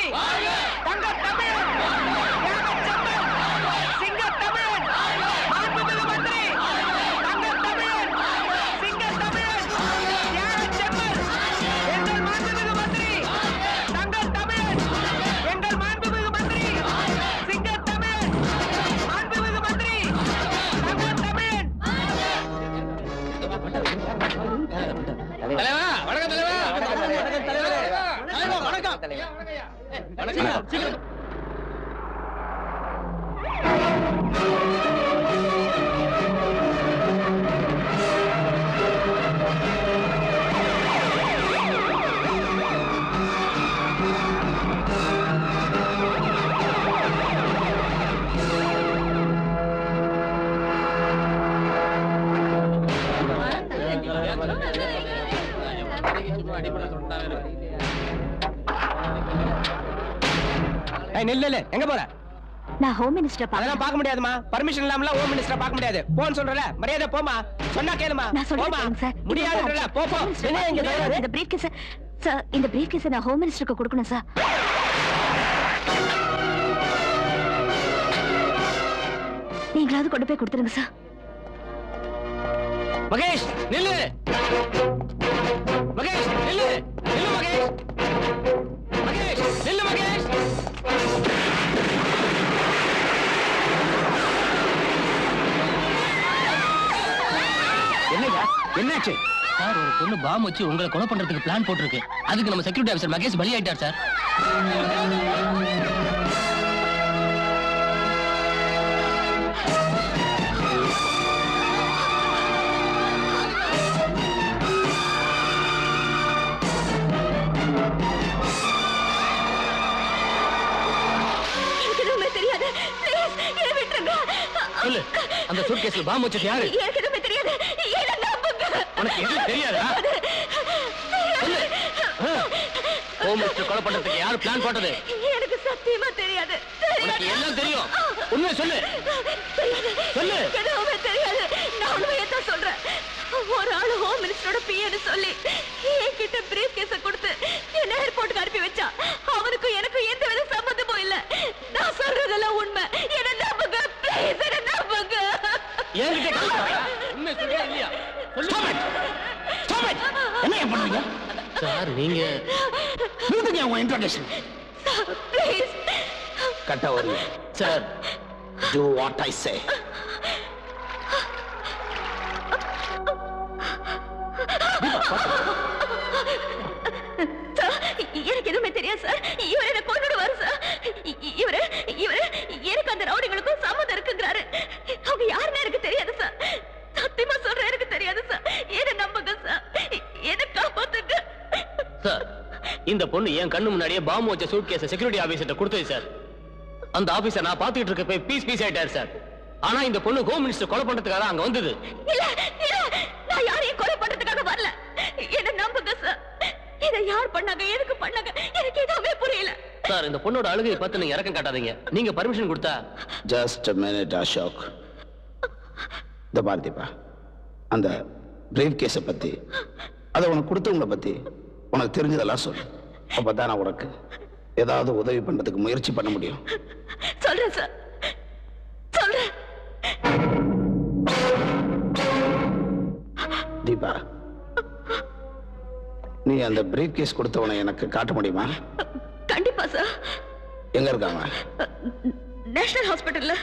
நெல்ல எங்க போற? நான் ஹோம் மினிஸ்டர் அதெல்லாம் பார்க்க முடியாதுமா. பர்மிஷன் இல்லாம ஹோம் மினிஸ்டர் பார்க்க முடியாது. போன்னு சொல்றல, மரியாதை போமா. சொன்னா கேளுமா. நான் சொல்றேன் சார். முடியாதுன்றல, போ போ. என்ன இங்க இந்த பிரீஃப் கேஸ் சார் இந்த பிரீஃப் கேஸை நான் ஹோம் மினிஸ்டருக்கு கொடுக்கணும் சார். நீங்களாவது கொண்டு போய் கொடுத்துருங்க சார். மகேஷ் நில்லு, மகேஷ் நில்லு, நில்லு மகேஷ், மகேஷ் நில்லு மகேஷ். என்னையா என்னாச்சு? சார் ஒரு பொண்ணு பாம் வச்சு உங்களை கொலை பண்றதுக்கு பிளான் போட்டிருக்கு. அதுக்கு நம்ம செக்யூரிட்டி ஆஃபீசர் மகேஷ் பலியாயிட்டார் சார். எனக்கு எதுவுமே தெரியாது. Please, என்னை விட்டுருங்க. சொல்லு, அந்த சூட்கேஸ்ல பாம் வச்சது யாரு? எனக்கு எதுவுமே தெரியாது. என்னை நம்புங்க. உனக்கு எதுவும் தெரியாதா? சொல்லு. ஹோம் மினிஸ்டர் கொலை பண்றதுக்கு யாரு பிளான் போட்டது? எனக்கு சத்தியமா தெரியாது. உனக்கு எல்லாம் தெரியும். உண்மை சொல்லு, சொல்லு. எதுவுமே தெரியாது. நான் உண்மையை தான் சொல்றேன். ஒரு ஆளு ஹோம் மினிஸ்டரோட பிஏன்னு சொல்லி என்கிட்ட பிரீஃப் கேஸ கொடுத்து என்ன ஏர்போர்ட்டுக்கு அனுப்பி வச்சா. அவனுக்கும் எனக்கும் எந்த வித சம்பந்தமும் இல்ல. நான் சொல்றதெல்லாம் உண்மை. என்ன நம்புங்க ப்ளீஸ், என்ன நம்புங்க. என்கிட்ட கேக்குறா? உண்மை சொல்றியா இல்லையா? சொல்லு. என்ன பண்றீங்க சார் நீங்க நிறுத்துங்க உங்க இன்ட்ரோடக்ஷன். ப்ளீஸ் கட்ட ஒரு sir do what I say. Sir, எனக்கு எதுவுமே தெரியாது சார். இவர் என்ன கொன்னுடுவாரு சார். இவரு இவரு எனக்கு அந்த ரவுடிங்களுக்கும் சம்மதம் இருக்குங்கிறாரு. அவங்க யாருன்னு எனக்கு தெரியாது சார். சத்தியமா சொல்றேன், எனக்கு தெரியாது சார். என்ன நம்புங்க சார், என்ன காப்பாத்துங்க சார். இந்த பொண்ணு என் கண்ணு முன்னாடியே பாம்பு வச்ச சூட்கேஸை செக்யூரிட்டி ஆபீசர்ட்ட கொடுத்தது சார். அந்த ஆபீசர் நான் பாத்துக்கிட்டு இருக்க போய் பீஸ் ஆயிட்டாரு சார். ஆனா இந்த பொண்ணு ஹோம் மினிஸ்டர் கொலை பண்றதுக்காக அங்க வந்தது. இல்ல இல்ல, நான் யாரையும் கொலை பண்றதுக்காக வரல. என்ன நம்புங்க சார். இதை யார் பண்ணாங்க, எதுக்கு பண்ணாங்க, எனக்கு எதுவுமே புரியல சார். இந்த பொண்ணோட அழுகையை பார்த்து நீங்க இறக்கம் காட்டாதீங்க. நீங்க பர்மிஷன் கொடுத்தா. Just a minute Ashok. இந்த பார்த்திப்பா, அந்த பிரீஃப் கேஸை பத்தி, அதை உனக்கு கொடுத்தவங்களை பத்தி உனக்கு தெரிஞ்சதெல்லாம் சொல்லு. அப்பதான் நான் உனக்கு ஏதாவது உதவி பண்றதுக்கு முயற்சி பண்ண முடியும். சொல்றேன் சார், சொல்றேன். தீபா, நீ அந்த பிரீஃப் கேஸ் கொடுத்தவனை எனக்கு காட்ட முடியுமா? கண்டிப்பா சார். எங்க இருக்காங்க? நேஷனல் ஹாஸ்பிட்டல்ல.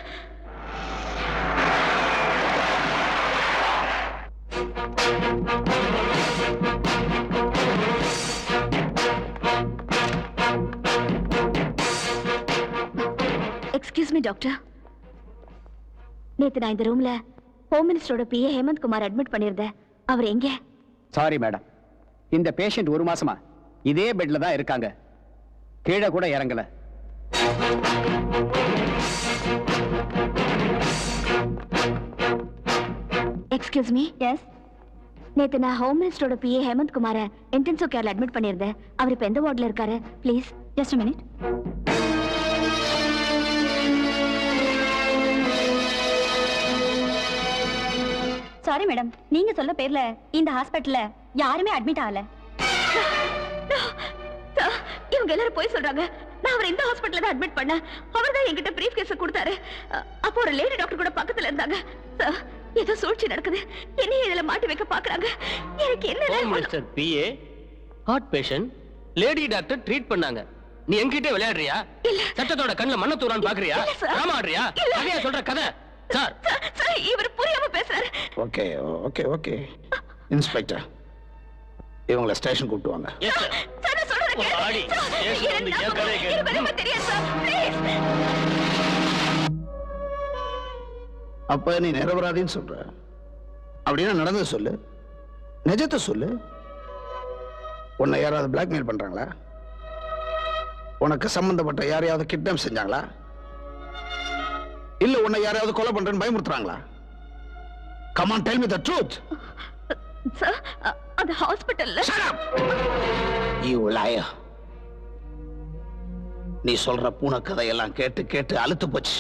Excuse me doctor. நேத்து நான் இந்த ரூம்ல ஹோம் மினிஸ்டரோட பிஏ ஹேமந்த் குமார் அட்மிட் பண்ணியிருந்தேன். அவர் எங்க? சாரி மேடம், இந்த பேஷண்ட் ஒரு மாசமா இதே பெட்ல தான் இருக்காங்க. கீழே கூட இறங்கல. Excuse me. எஸ். நேத்து நான் ஹோம் மினிஸ்டரோட பிஏ ஹேமந்த் குமார இன்டென்சிவ் கேர்ல அட்மிட் பண்ணியிருந்தேன். அவர் இப்ப எந்த வார்டுல இருக்காரு? Please just a minute. Sorry madam, நீங்க சொல்ல பேர்ல இந்த ஹாஸ்பிடல்ல யாருமே அட்மிட் ஆகல. இவங்க எல்லாரும் போய் சொல்றாங்க. நான் அவரை இந்த ஹாஸ்பிடல்ல தான் அட்மிட் பண்ணேன். அவர் தான் என்கிட்ட பிரீஃப் கேஸ் கொடுத்தாரு. அப்போ ஒரு லேடி டாக்டர் கூட பக்கத்துல இருந்தாங்க. ஏதோ சூழ்ச்சி நடக்குது. என்னையும் இதுல மாட்டி வைக்க பாக்குறாங்க. எனக்கு என்ன? Home minister PA heart patient lady doctor treat பண்ணாங்க. நீ என்கிட்ட விளையாடுறியா? இல்ல. சட்டத்தோட கண்ணுல மண்ண தூரான்னு பாக்குறியா? இல்ல சார். டிராமா ஆடுறியா? கதையா சொல்ற கதை சார். சார், இவர் புரியாம பேசுறாரு. ஓகே ஓகே ஓகே இன்ஸ்பெக்டர், இவங்களை ஸ்டேஷன் கூப்பிட்டு வாங்க. Yes sir. சார், நான் சொல்றேன் கேளுங்க. ஆடி, சார், ஸ்டேஷன் வந்து எனக்கு என் கதையை கேளு. எனக்கு எதுவுமே தெரியாது சார். ப்ளீஸ். அப்ப நீ நிரபராதின்னு சொல்ற. அப்படின்னா நடந்தது சொல்லு, நிஜத்தை சொல்லு. உன்னை யாராவது பிளாக்மெயில் பண்றாங்களா? உனக்கு சம்பந்தப்பட்ட யாரையாவது கிட்னாப் செஞ்சாங்களா? இல்ல உன்னை யாரையாவது கொலை பண்றேன்னு பயமுறுத்துறாங்களா? Come on, tell me the truth. Sir, அந்த ஹாஸ்பிடல்ல. Shut up! You liar. நீ சொல்ற பூனை கதையெல்லாம் கேட்டு கேட்டு அலுத்து போச்சு.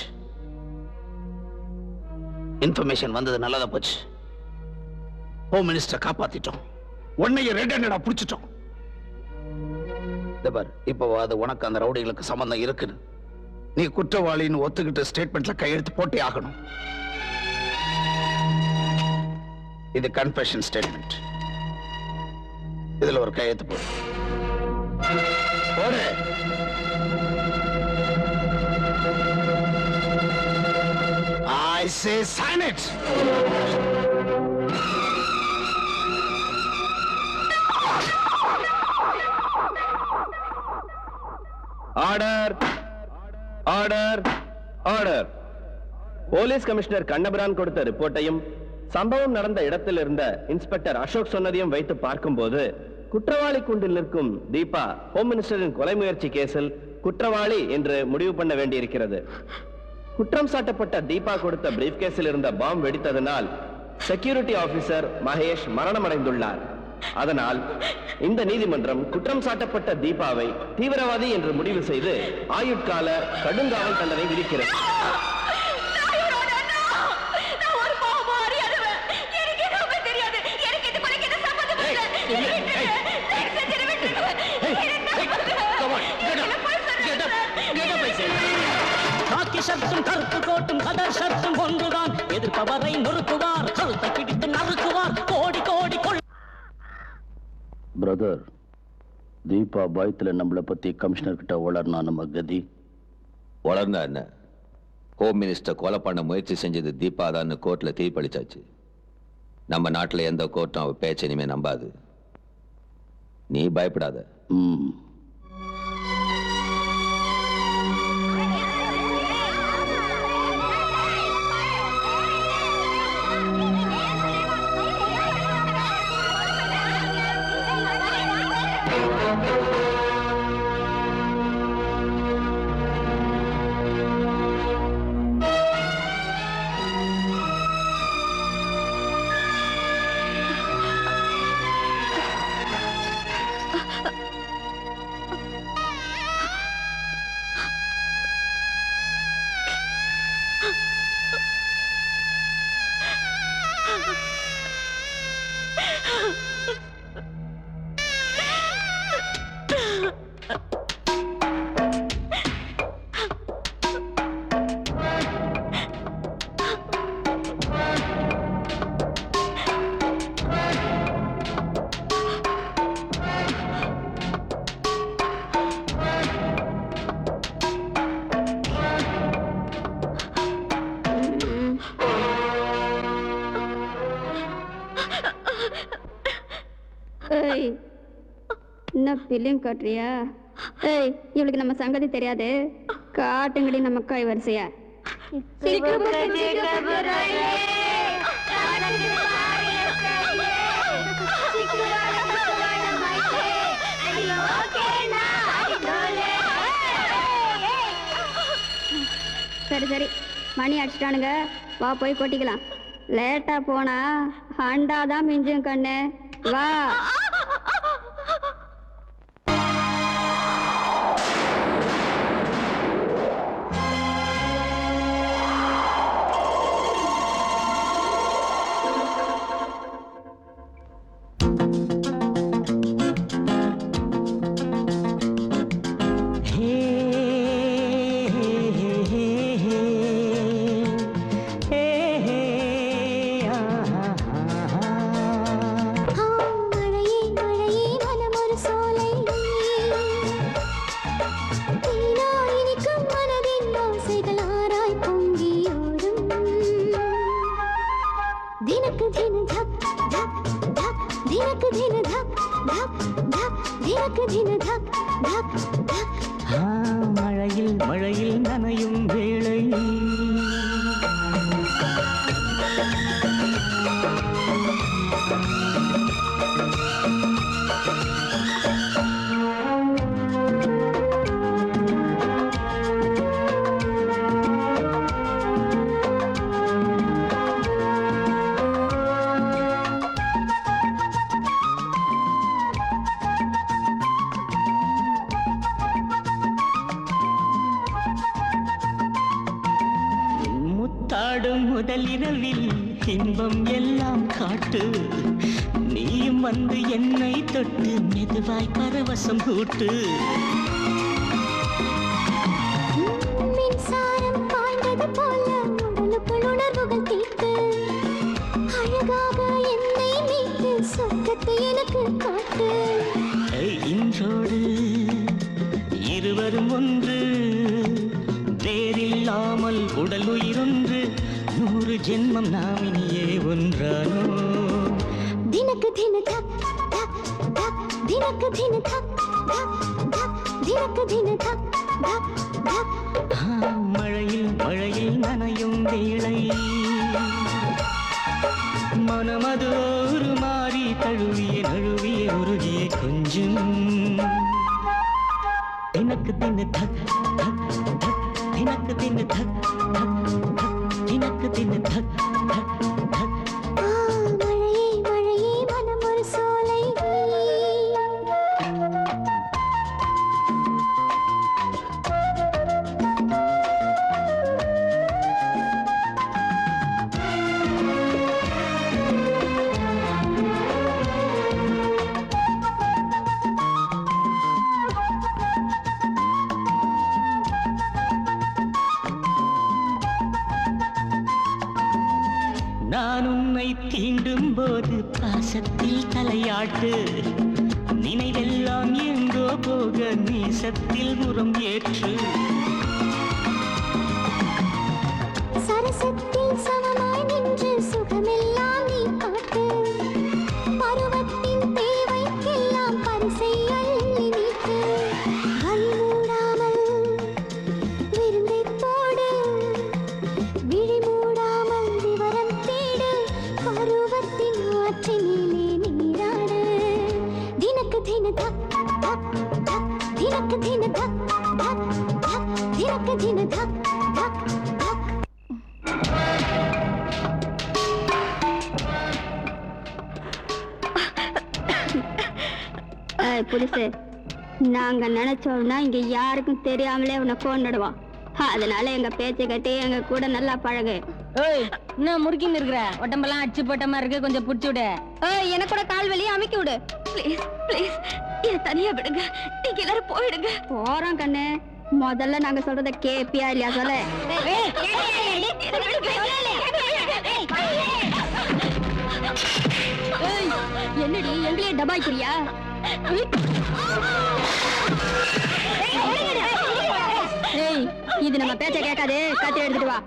இன்ஃபர்மேஷன் வந்தது நல்லதா போச்சு. ஹோம் மினிஸ்டர் காப்பாத்திட்டோம். உன்னைய ரெட் ஹேண்டடா புடிச்சிட்டோம். இப்போ அது உனக்கு அந்த ரவுடிகளுக்கு சம்பந்தம் இருக்குன்னு நீ குற்றவாளின்னு ஒத்துக்கிட்டு ஸ்டேட்மெண்ட்ல கையெழுத்து போட்டே ஆகணும். இது கன்ஃபெஷன் ஸ்டேட்மெண்ட். இதுல ஒரு கையெழுத்து போடு. I say sign it. Order order order. Police commissioner Kannabiran கொடுத்த ரிப்போர்ட்டையும் சம்பவம் நடந்த இடத்தில் இருந்த இன்ஸ்பெக்டர் அசோக் சொன்னதையும் வைத்து பார்க்கும்போது குற்றவாளி கூண்டில் நிற்கும் தீபா ஹோம் மினிஸ்டரின் கொலை முயற்சி கேஸில் குற்றவாளி என்று முடிவு பண்ண வேண்டியிருக்கிறது. குற்றம் சாட்டப்பட்ட தீபா கொடுத்த பிரீஃப் கேஸில் இருந்த பாம் வெடித்ததனால் செக்யூரிட்டி ஆபீசர் மகேஷ் மரணமடைந்துள்ளார். அதனால் இந்த நீதிமன்றம் குற்றம் சாட்டப்பட்ட தீபாவை தீவிரவாதி என்று முடிவு செய்து ஆயுட்கால கடுங்காவல் தண்டனை விதிக்கிறது. கருப்பு கோட்டும் கதர் ஷர்ட்டும் ஒன்றுதான், எதிர்ப்பவரை நொறுக்குவார், கழுத்தை பிடித்து நறுக்குவார், கோடி கோடி பிரதர், தீபா பயத்துல நம்மளை பத்தி கமிஷனர் கிட்ட வளர்னா நம்ம கதி. வளர்ந்தா என்ன? ஹோம் மினிஸ்டர் கொலை பண்ண முயற்சி செஞ்சது தீபா தான் கோர்ட்ல தீர்ப்பளிச்சாச்சு. நம்ம நாட்டுல எந்த கோர்ட்டும் அவ பேச்ச இனிமே நம்பாது. நீ பயப்படாத. என்ன பிலிம் காட்டுறியா? ஏய், இவளுக்கு நம்ம சங்கதி தெரியாது. காட்டுங்கடி நம்ம கை வரிசையா. சரி சரி, மணி அடிச்சிட்டானுங்க, வா போய் கொட்டிக்கலாம். லேட்டா போனா ஹண்டாதான் மிஞ்சும் கண்ணு, வா. மழையில் மழையில் நனையும் வேளை முதலிரவில் இன்பம் எல்லாம் காட்டு, நீயும் வந்து என்னை தொட்டு மெதுவாய் பரவசம் கூட்டு மின்சாரம் பாய்ந்தது போல உடலுக்குள் உணர்வுகள் தீட்டு அழகாக என்னை மீட்டு சொர்க்கத்தை எனக்கு காட்டு இன்றோடு இருவரும் ஒன்று வேறில்லாமல் உடல் உயிரொன்று 100 ஜென்மம் நாம் இனியே ஒன்றானோ தினக்கு தின தக் தக் தக் தினக்கு தின தக் தக் தக் தினக்கு தின தக் தக் தக் மழையில் மழையில் நனையும் வேளை மனமது ஒரு மாறி தழுவிய நழுவிய உருகிய கொஞ்சம் தினக்கு தின தக் தக் தக் தினக்கு தின தக் தக் தக் தினக்கு தின தக் தக் தக் மழையே மழையே மனம் ஒரு சோலை நான் உன்னை தீண்டும் போது பாசத்தில் தலையாட்டு நினைவெல்லாம் எங்கோ போக நீசத்தில் உரம் ஏற்று சரசத்தில் சமமாய் நின்று சுகமெல்லாம் நீ காட்டு பருவத்தின் தேவைக்கெல்லாம் பரிசை அள்ளி நீட்டு வழி மூடாமல் விருந்தை போடு விழி மூடாமல் விவரம் தேடு பருவத்தின் ஆற்றினிலே நீராடு தினக்கு தின தக் தக் தக் தினக்கு தின தக் தக் தக் தினக்கு தின தக் தக் தக் புதுசு நாங்க நினைச்சோம்னா இங்க யாருக்கும் தெரியாமலே உன்னை கொண்டுடுவோம் அதனால எங்க பேச்சை கட்டி எங்க கூட நல்லா பழகு என்ன முறுக்கின்னு இருக்கிற உடம்பெல்லாம் அடிச்சு போட்ட மாதிரி இருக்கு கொஞ்சம் புடிச்சு விடு எனக்கு கூட கால் வலியை அமைக்கி விடு ப்ளீஸ் ப்ளீஸ் என்ன தனியா விடுங்க நீங்க எல்லாரும் போயிடுங்க போறோம் கண்ணு முதல்ல நாங்க சொல்றத கேப்பியா இல்லையா சொல்ல என்னடி எங்களையே டபாய்க்கிறியா இது நம்ம பேச்ச கேட்காது கத்தி எடுத்துட்டு வா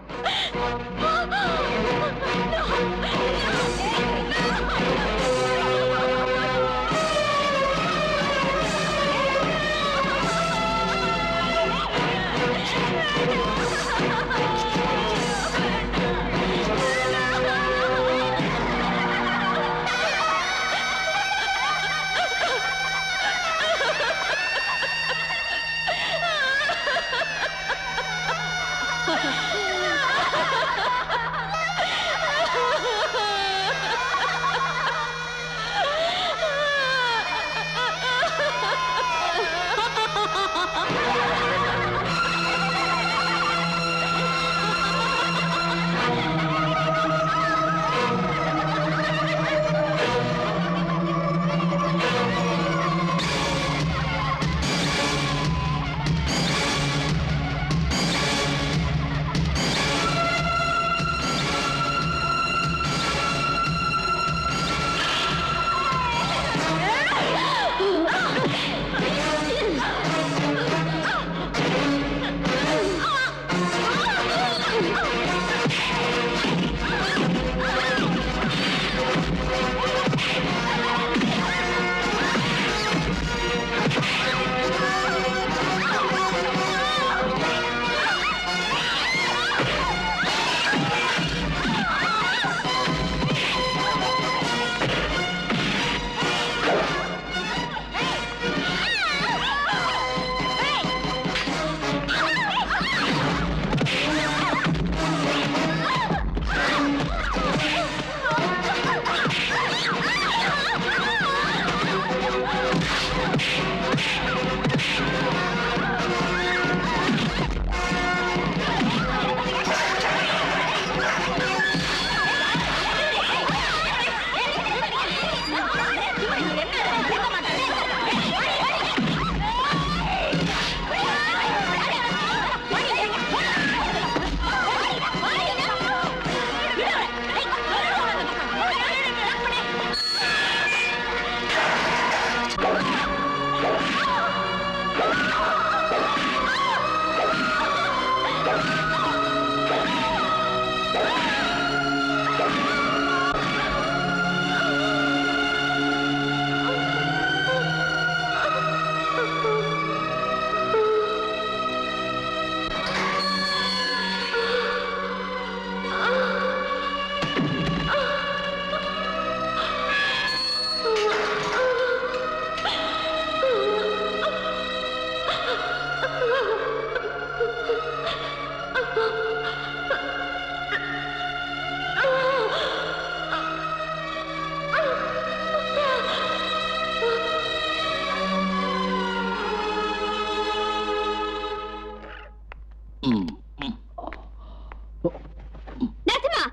நரசிம்மா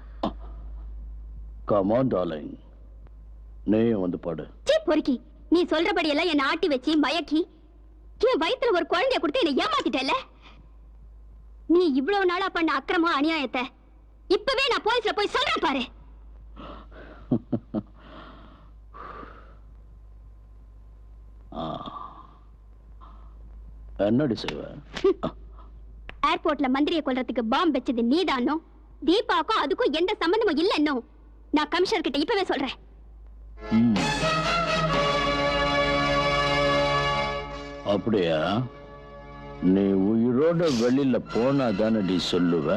Come on, darling. நீ வந்து பாடு. சீ பொறுக்கி, நீ சொல்றபடி எல்லாம் என்ன ஆட்டி வச்சு மயக்கி என் வயித்துல ஒரு குழந்தைய கொடுத்து என்ன ஏமாத்திட்டல. நீ இவ்வளவு நாளா பண்ண அக்கிரமம் அநியாயத்தை இப்பவே நான் போலீஸ்ல போய் சொல்றேன் பாரு. என்னடி செய்வ? ஏர்போர்ட்ல மந்திரியை கொல்றதுக்கு பாம்பு வச்சது நீதானோ? தீபாவுக்கும் அதுக்கும் எந்த சம்பந்தமும் இல்லைன்னோ நான் கமிஷனர் கிட்ட இப்பவே சொல்றேன். அப்படியா? நீ உயிரோட வெளியில போனா தானடி சொல்லுவ.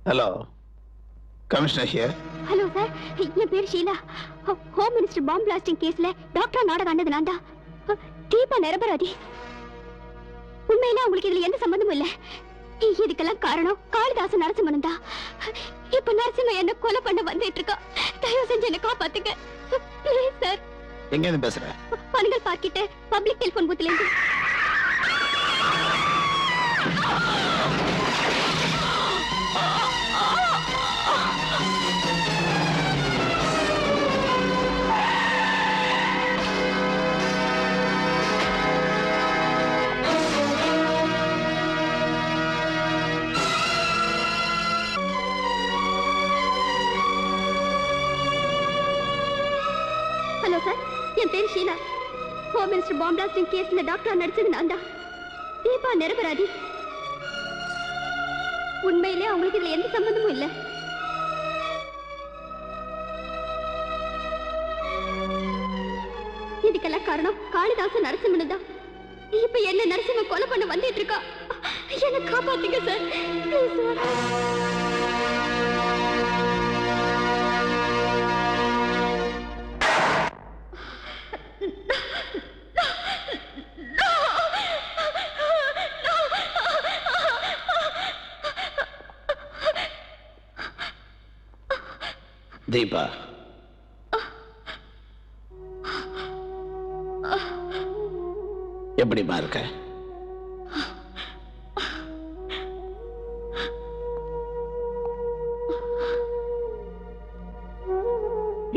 Hello, commissioner here. Hello sir, என் பேர் ஷீலா. ஹோம் மினிஸ்டர் பாம்பு பிளாஸ்டிங் கேஸ்ல டாக்டர் நாடகம் ஆனது நான் தான். தீபா நிரபராதி. உண்மையில உங்களுக்கு இதுல எந்த சம்பந்தமும் இல்ல. இதுக்கெல்லாம் காரணம் காளிதாசன் நரசிம்மன் தான். இப்ப நரசிம்மன் என்ன கொலை பண்ண வந்துட்டு இருக்கா. தயவு செஞ்சு என்ன காப்பாத்துங்க ப்ளீஸ் சார். எங்க இருந்து பேசுற? பனகல் பார்க்கிட்ட பப்ளிக் டெலிபோன் பூத்ல இருந்து. ஹலோ சார், என் பேர் ஷீலா. ஹோம் மினிஸ்டர் பாம்பு பிளாஸ்டிங் கேஸ்ல டாக்டர் நடிச்சது நான் தான். தீபா நிரபராதி. உண்மையிலே அவங்களுக்கு இதுல எந்த சம்பந்தமும் இல்ல. இதுக்கெல்லாம் காரணம் காளிதாசன் நரசிம்மன் தான். இப்ப என்ன நரசிம்மன் கொலை பண்ண வந்துட்டு இருக்கா. என்ன காப்பாத்துங்க சார் ப்ளீஸ் சார். தீபா, எப்படிமா இருக்க?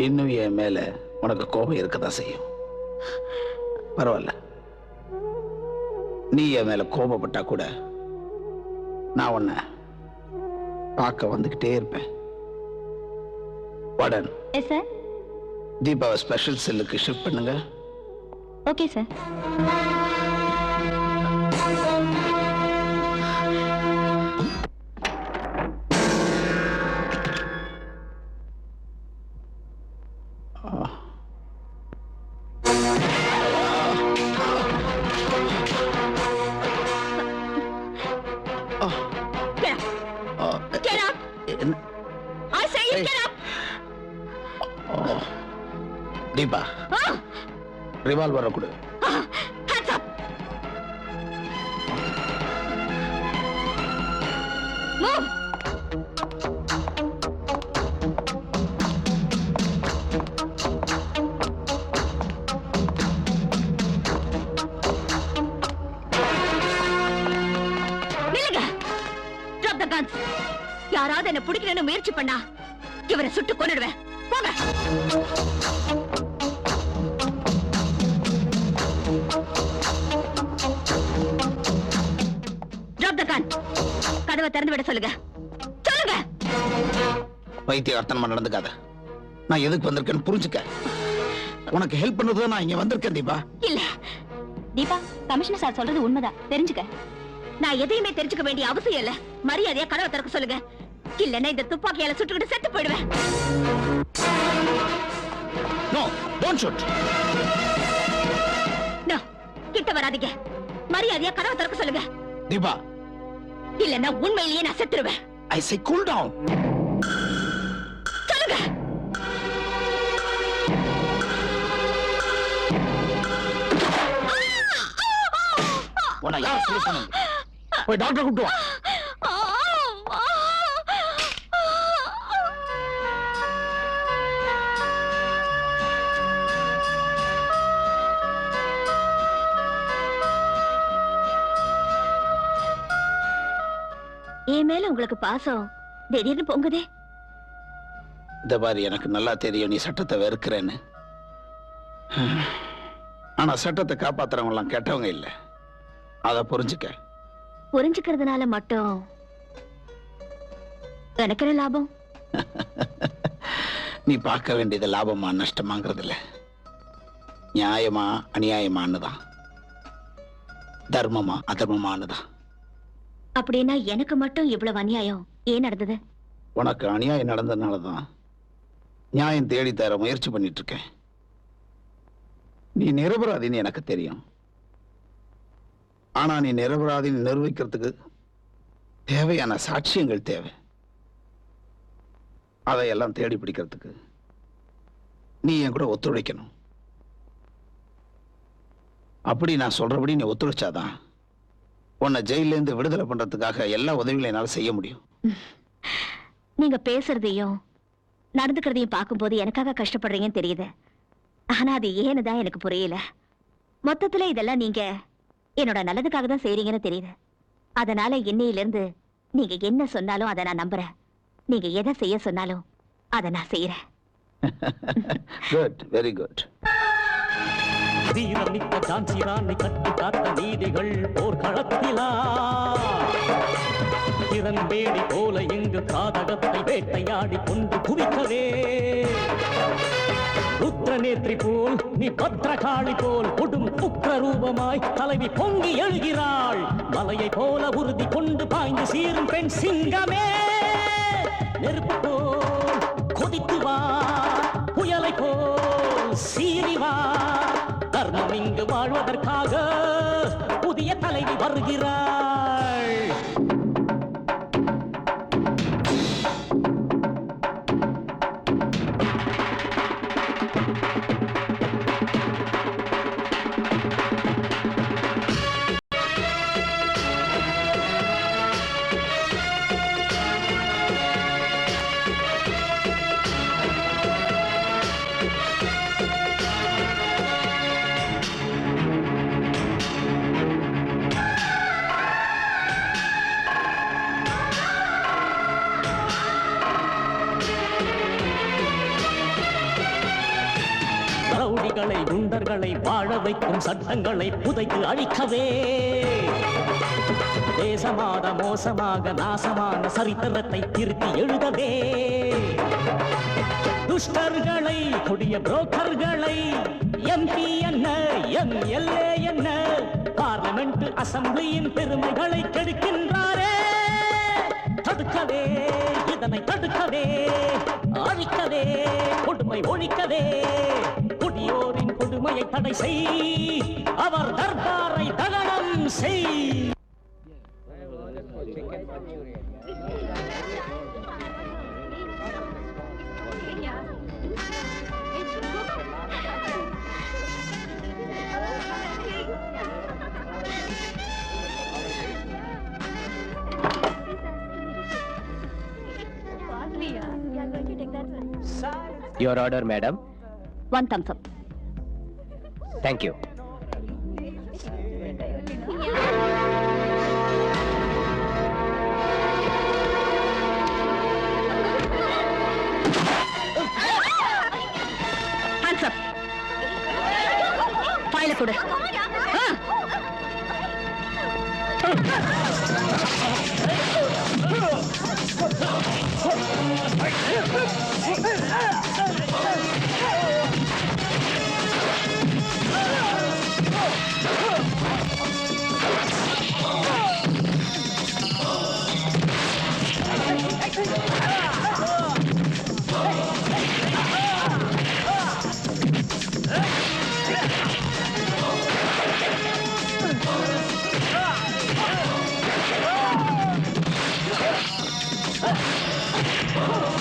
இன்னும் என் மேல உனக்கு கோபம் இருக்கதான் செய்யும். பரவாயில்ல, நீ என் மேல கோபப்பட்டா கூட நான் உன்னை பார்க்க வந்துகிட்டே இருப்பேன். Warden, yes sir. தீபாவை ஸ்பெஷல் செல்லுக்கு ஷிஃப்ட் பண்ணுங்க. Okay sir. Get up! I say you get up! Deepa, ரிவால்வரை கொடு. Hands up! Move! நில்லுங்க! Drop the guns! யாராவது என்ன பிடிக்கணும்னு முயற்சி பண்ணா இவரை சுட்டு கொன்னுடுவேன். போங்க! Drop the gun! கதவை திறந்து விட சொல்லுங்க. சொல்லுங்க! பைத்தியக்காரத்தனமா நடந்துக்காத. நான் எதுக்கு வந்திருக்கேன்னு புரிஞ்சுக்க. உனக்கு ஹெல்ப் பண்ணதுதான் நான் இங்க வந்திருக்கேன் தீபா. இல்ல தீபா, கமிஷனர் சார் சொல்றது உண்மைதான். தெரிஞ்சுக்க. நான் எதையுமே தெரிஞ்சுக்க வேண்டிய அவசியம் இல்ல. மரியாதையா கதவை திறக்க சொல்லுங்க. இல்லன்னா இந்த துப்பாக்கியால சுட்டுக்கிட்டு செத்து போயிடுவேன். No, don't shoot. நோ, கிட்ட வராதீங்க. மரியாதையா கதவை திறக்க சொல்லுங்க. தீபா, இல்லன்னா உண்மையிலேயே நான் செத்துருவேன். I say cool down. சொல்லுங்க. உன்னை யார் சொல்லி சொன்னது? போய் டாக்டர் கூப்பிட்டு வா. என் மேல உங்களுக்கு பாசம் திடீர்னு பொங்குதே. இந்த மாதிரி எனக்கு நல்லா தெரியும் நீ சட்டத்தை வெறுக்கிறேன்னு. ஆனா சட்டத்தை காப்பாத்துறவங்க எல்லாம் கெட்டவங்க இல்ல, அத புரிஞ்சுக்க. புரிஞ்சுக்கிறதுனால மட்டும் எனக்கு என்ன லாபம்? நீ பார்க்க வேண்டியது லாபமா நஷ்டமாங்கிறது இல்ல, நியாயமா அநியாயமானுதான், தர்மமா அதர்மமானுதான். அப்படின்னா எனக்கு மட்டும் இவ்வளவு அநியாயம் ஏன் நடந்தது? உனக்கு அநியாயம் நடந்ததுனாலதான் நியாயம் தேடி தர முயற்சி பண்ணிட்டு இருக்கேன். நீ நிரபராதின்னு எனக்கு தெரியும். ஆனா நீ நிரபராதின்னு நிரூபிக்கிறதுக்கு தேவையான சாட்சியங்கள் தேவை. அதையெல்லாம் தேடி பிடிக்கிறதுக்கு நீ என் கூட ஒத்துழைக்கணும். அப்படி நான் சொல்றபடி நீ ஒத்துழைச்சாதான் உன்னை ஜெயில இருந்து விடுதலை பண்றதுக்காக எல்லா உதவிகளையும் என்னால செய்ய முடியும். நீங்க பேசுறதையும் நடந்துக்கிறதையும் பார்க்கும்போது எனக்காக கஷ்டப்படுறீங்கன்னு தெரியுது. ஆனா அது ஏன்னு தான் எனக்கு புரியல. மொத்தத்துல இதெல்லாம் நீங்க என்னோட நல்லதுக்காக தான் செய்றீங்கன்னு தெரியுது. அதனால இன்னையிலிருந்து நீங்க என்ன சொன்னாலும் அதை நான் நம்புறேன். நீங்க எதை செய்ய சொன்னாலும் அதை நான் செய்யறேன். Good, very good. வீரமிக்க ஜான்சிராணி கட்டி காத்த நீதிகள் போர்க்களத்திலா கிரண்பேடி போல இங்கு காதகத்தை வேட்டையாடி கொண்டு குவிக்கவே ருத்ரநேத்ரி போல் நீ பத்ரகாளி போல் கொடும் உக்ர ரூபமாய் தலைவி பொங்கி எழுகிறாள். மலையை போல உறுதி கொண்டு பாய்ந்து சீரும் பெண் சிங்கமே, நெருப்பு போல் கொதித்து வா, புயலை போல் சீறி வா. தர்மம் இங்கு வாழ்வதற்காக புதிய தலைவி வருகிறாள். ரவுடிகளை குண்டர்களை வாழ வைக்கும் சட்டங்களை புதைத்து அழிக்கவே தேசமாத மோசமாக நாசமான சரித்திரத்தை திருத்தி எழுதவே துஷ்டர்களை கொடிய புரோக்கர்களை எம்பி என்ன எம்எல்ஏ என்ன பார்லிமெண்ட் அசம்பிளியின் பெருமைகளை கெடுக்கின்றாரே. தடுக்கவே இதனை தடுக்கவே அழிக்கவே கொடுமை ஒழிக்கவே குடியோரின் கொடுமையை தடை செய், அவர் தர்பாரை தகனம் செய். Your order, madam. 1 thumbs up. Thank you. Hands up. File கொடு. Oh!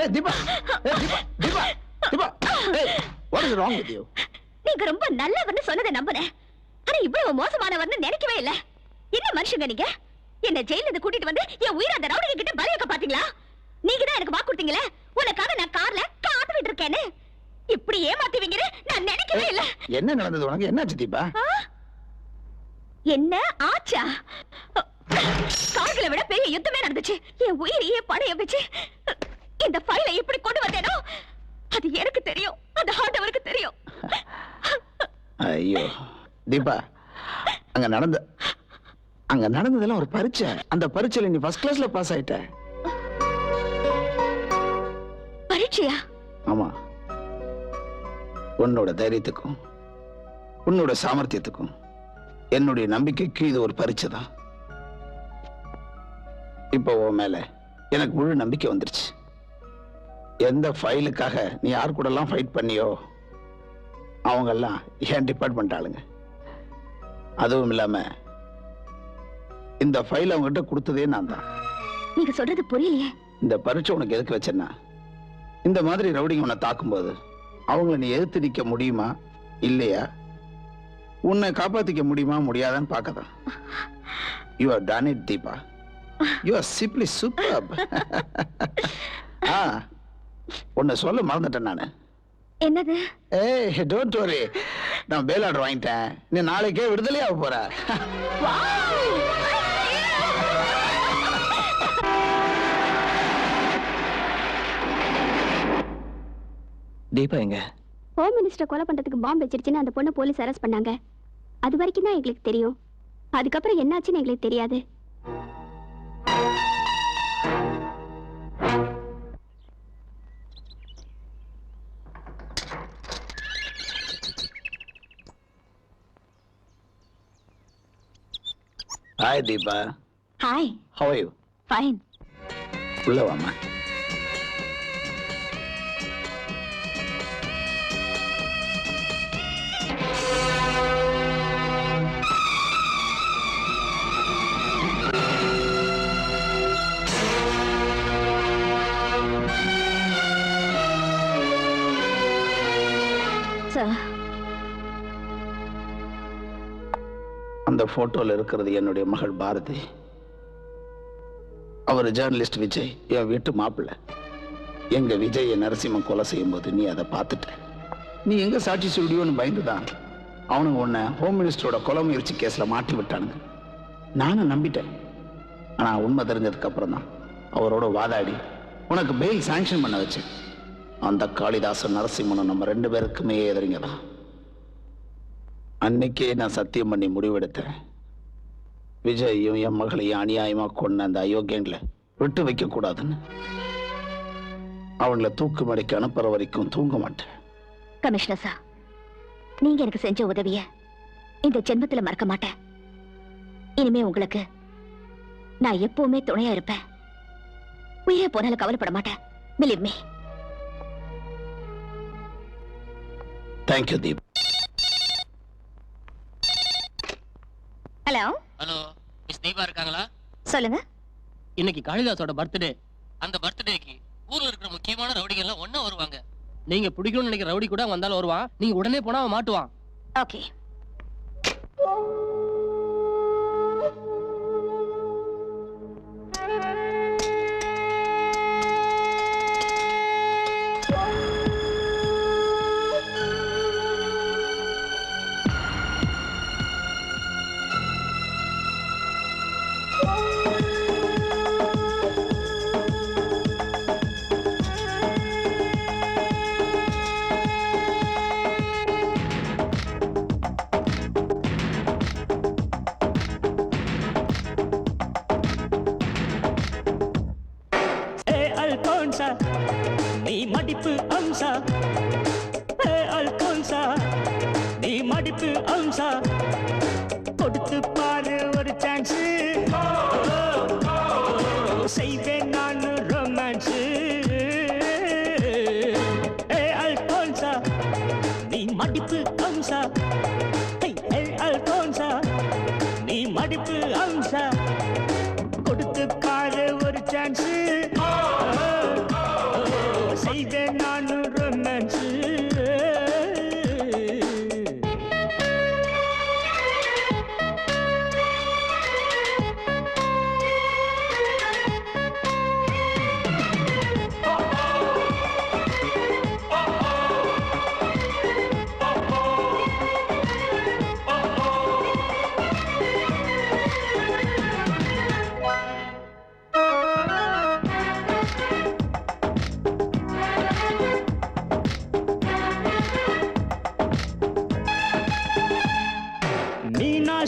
Hey, Deepa! Hey, Deepa! Deepa! Deepa! Hey, what is wrong with you? நீங்க ரொம்ப நல்லவர்னு சொன்னதை நம்புனேன். ஆனா இவ்வளவு மோசமானவர்னு நினைக்கவே இல்ல. என்ன மனுஷங்க நீங்க? என்ன ஜெயில இருந்து கூட்டிட்டு வந்து என் உயிரை அந்த ரவுடிங்க கிட்ட பலியாக்க பாத்தீங்களா? நீங்க தான் எனக்கு வாக்கு கொடுத்தீங்களே, உனக்காக நான் கார்ல காத்துக்கிட்டு இருக்கேன்னு. இப்படி ஏமாத்துவீங்கன்னு நான் நினைக்கவே இல்ல. என்ன நடந்தது உனக்கு? என்னாச்சு தீபா? என்ன ஆச்சா? கார்களை விட பெரிய யுத்தமே நடந்துச்சு. என் உயிரையே பணைய வச்சு இந்த ஃபைலை எப்படி கொண்டு வந்தேனோ அது எனக்கு தெரியும், அந்த ஆண்டவருக்கு தெரியும். ஐயோ தீபா, அங்க நடந்ததெல்லாம் ஒரு பரீட்சை. அந்த பரீட்சையில நீ ஃபர்ஸ்ட் கிளாஸ்ல பாஸ் ஆயிட்ட. பரீட்சையா? ஆமா. உன்னோட தைரியத்துக்கும் உன்னோட சாமர்த்தியத்துக்கும் என்னுடைய நம்பிக்கைக்கு இது ஒரு பரீட்சை தான். இப்போ உன் மேல எனக்கு முழு நம்பிக்கை வந்துருச்சு. எந்த ஃபைலுக்காக நீ யார் கூட எல்லாம் ஃபைட் பண்ணியோ அவங்க எல்லாம் என் டிபார்ட்மெண்ட் ஆளுங்க. அதுவும் இல்லாம இந்த ஃபைல் அவங்க கிட்ட கொடுத்ததே நான் தான். நீங்க சொல்றது புரியலையே. இந்த பரீட்சை உனக்கு எதுக்கு வச்சேன்னா, இந்த மாதிரி ரவுடிங்க உன்னை தாக்கும்போது அவங்கள நீ எதிர்த்து நிக்க முடியுமா இல்லையா, உன்னை காப்பாத்திக்க முடியுமா முடியாதான்னு பார்க்கதான். You are done it Deepa. You are simply superb. உன்னை சொல்ல மறந்துட்டேன் நானு. என்னது? ஏய் டோன்ட் வரி, நான் பேல் ஆர்டர் வாங்கிட்டேன். நீ நாளைக்கே விடுதலையாக போற. தீபா எங்க? ஹோம் மினிஸ்டர் கொலை பண்றதுக்கு பாம்பு வச்சிருச்சுன்னு அந்த பொண்ணு போலீஸ் அரெஸ்ட் பண்ணாங்க. அது வரைக்கும் தான் எங்களுக்கு தெரியும். அதுக்கப்புறம் என்னாச்சுன்னு எங்களுக்கு தெரியாது. Hi Deepa. Hi. How are you? Fine. உள்ள வாமா. சார், அந்த போட்டோல இருக்கிறது என்னுடைய மகள் பாரதி. அவர் ஜேர்னலிஸ்ட் விஜய், என் வீட்டு மாப்பிள்ளை. எங்க விஜய் நரசிம்மன் கொலை செய்யும் போது நீ அதை பார்த்துட்ட. நீ எங்க சாட்சி சொல்லியோன்னு பயந்துதான் அவனுங்க உன்னை ஹோம் மினிஸ்டரோட கொலை முயற்சி கேஸ்ல மாட்டி விட்டானுங்க. நானும் நம்பிட்டேன். ஆனா உண்மை தெரிஞ்சதுக்கு அப்புறம் தான் அவரோட வாதாடி உனக்கு பெயில் சாங்ஷன் பண்ண வச்சேன். அந்த காளிதாசன் நரசிம்மனும் நம்ம 2 பேருக்குமே எதிரிங்க தான். அன்னைக்கே நான் சத்தியம் பண்ணி முடிவெடுத்தேன், விஜயையும் என் மகளையும் அநியாயமா கொண்ட அந்த அயோக்கியங்களை விட்டு வைக்க கூடாதுன்னு. அவங்கள தூக்கு மடைக்கு அனுப்புற வரைக்கும் தூங்க மாட்டேன். கமிஷனர் சார், நீங்க எனக்கு செஞ்ச உதவிய இந்த ஜென்மத்துல மறக்க மாட்டேன். இனிமே உங்களுக்கு நான் எப்பவுமே துணையா இருப்பேன். உயிரே போனாலும் கவலைப்பட மாட்டேன். Believe me. Thank you Deep. Hello hello, miss Deepa இருக்காங்களா? சொல்லுங்க. இன்னைக்கு காளிதாஸோட பர்த்டே. அந்த பர்த்டேக்கு ஊர்ல இருக்கிற முக்கியமான ரவுடிகள் எல்லாம் ஒண்ணா வருவாங்க. நீங்க பிடிக்கணும்னு நினைக்கிற ரவுடி கூட வந்தாலும் வருவான். நீங்க உடனே போனா அவன் மாட்டுவான். ஓகே. நீ மடிப்பு அம்சா, அல்போன்சா நீ மடிப்பு அம்சா, கொடுத்து பாரு ஒரு சான்ஸ், செய்வேன் நான் ரொமான்ஸ். அல்போன்சா நீ மடிப்பு அம்சா, அல்போன்சா நீ மடிப்பு அம்சா, கொடுத்து பாரு ஒரு சான்ஸ், செய்வேன் நான் ரொமான்ஸ்.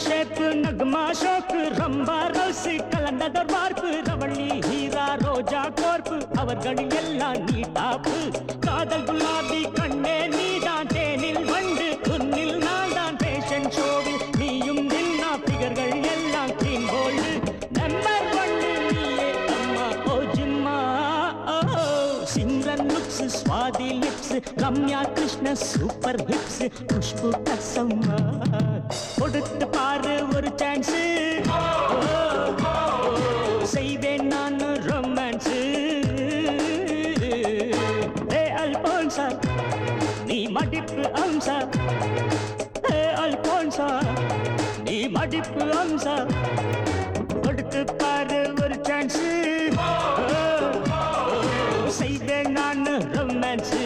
ஷேப்பு நக்மா ஷோக்கு ரம்பா ரோசி கலந்ததர் வார்ப்பு ரவள்ளி ஹீரா ரோஜா கோர்ப்பு அவர்களில் எல்லாம் நீ டாப்பு. காதல் குலாபி கண்ணே நீதான் தேனில் வண்டு உன்னில் நான் தான் பேஷன் ஷோவில் நீயும் நின்னா பிகர்கள் எல்லாம் கிளீன் கோல்டு. நம்பர் ஒன்னு நீயே அம்மா ஓ ஜிம்மா. Simran looks Swathi lips Ramya Krishna super hips Khushbu கசம்மா, கொடுத்து பாரு ஒரு சான்ஸ், செய்வேன் நான் ரொமான்ஸ். அல்போன்சா நீ மடிப்பு அம்சா, அல்போன்சா நீ மடிப்பு அம்சா, கொடுத்து பாரு ஒரு சான்ஸ், செய்வேன் நான் ரொமான்ஸ்.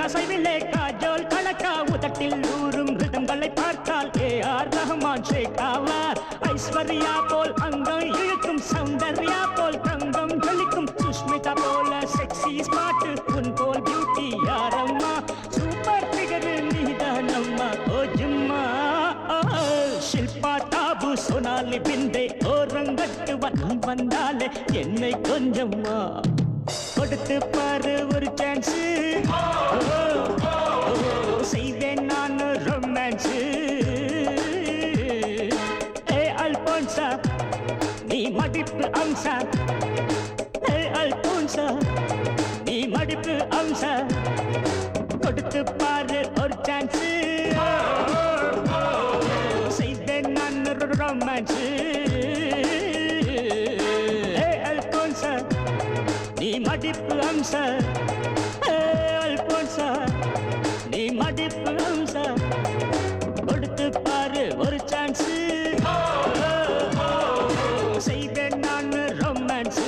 அசைவிலே காஜோல் கணக்கா உதட்டில் ஊறும் ரிதங்களை பார்த்தால் ஏஆர் ரஹ்மான் ஷேக் ஆவார். ஐஸ்வர்யா போல் அங்கம் இழுக்கும் சௌந்தர்யா போல் தங்கம் ஜொலிக்கும் சுஷ்மிதா போல செக்ஸி ஸ்மார்ட் உன் போல் பியூட்டி யாரம்மா. சூப்பர் ஃபிகர் நீதான் அம்மா ஓ ஜிம்மா. ஷில்பா தாபு சோனாலி பிந்தே ஓரங்கட்டு வந்தாலே என்னை கொஞ்சம்மா, கொடுத்து பாரு ஒரு சான்ஸ், செய்வேன் நான் ரொமான்ஸ். அல்போன்சா நீ மடிப்பு அம்சா, அல்போன்சா நீ மடிப்பு அம்சா, கொடுத்து பாரு ஒரு சான்ஸ், செய்வேன் நான் ரொமான்ஸ். அல்போன்சா நீ மடிப்பு அம்சா, அல்போன்சா நீ மடிப்பு நடிப்பு அம்சா கொடுத்து பாரு ஒரு சான்ஸ் செய்வேன் நான் ரொமான்ஸ்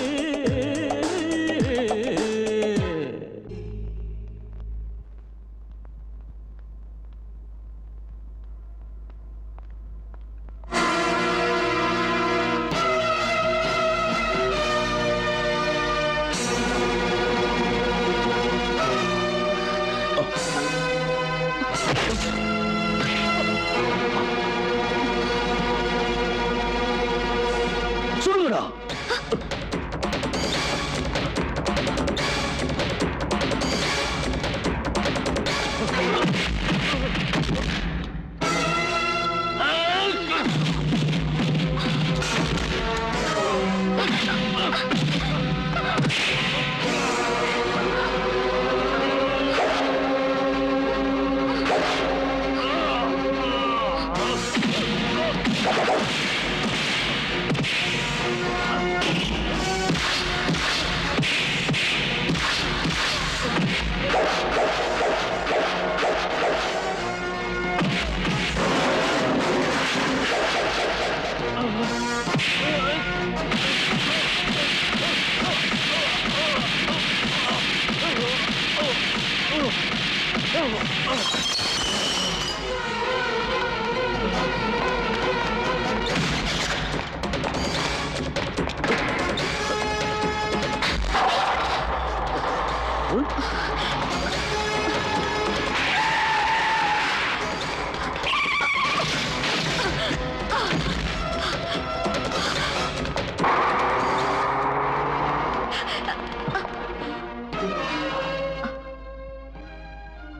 சொல்லுடா.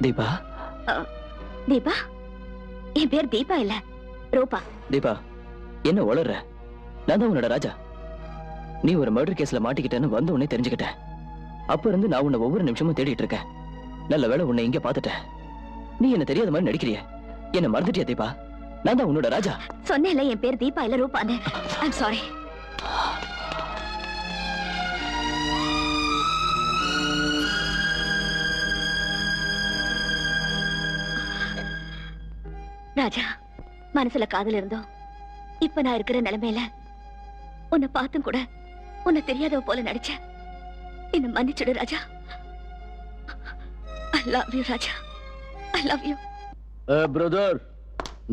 தீபா தீபா என் பேர் தீபா இல்ல ரூபா. தீபா என்ன உளற? நான் தான் உன்னோட ராஜா. நீ ஒரு மர்டர் கேஸ்ல மாட்டிக்கிட்டேன்னு வந்து உன்னை தெரிஞ்சுக்கிட்டேன். அப்ப இருந்து நான் உன்னை ஒவ்வொரு நிமிஷமும் தேடிட்டு இருக்கேன். நல்ல வேளை உன்னை இங்க பாத்துட்டேன். நீ என்ன தெரியாத மாதிரி நடிக்கிறிய. என்ன மறந்துட்டியா தீபா? நான் தான் உன்னோட ராஜா. சொன்னேன்ல என் பேர் தீபா இல்ல ரூபான்னு. I'm sorry. ராஜா, மனசுல காதல் இருந்தோம். இப்ப நான் இருக்கிற நிலைமையில உன்னை பார்த்தும் கூட உன்னை தெரியாதவ போல நடிச்ச. என்ன மன்னிச்சுடு ராஜா. I love you Raja. I love you. Brother,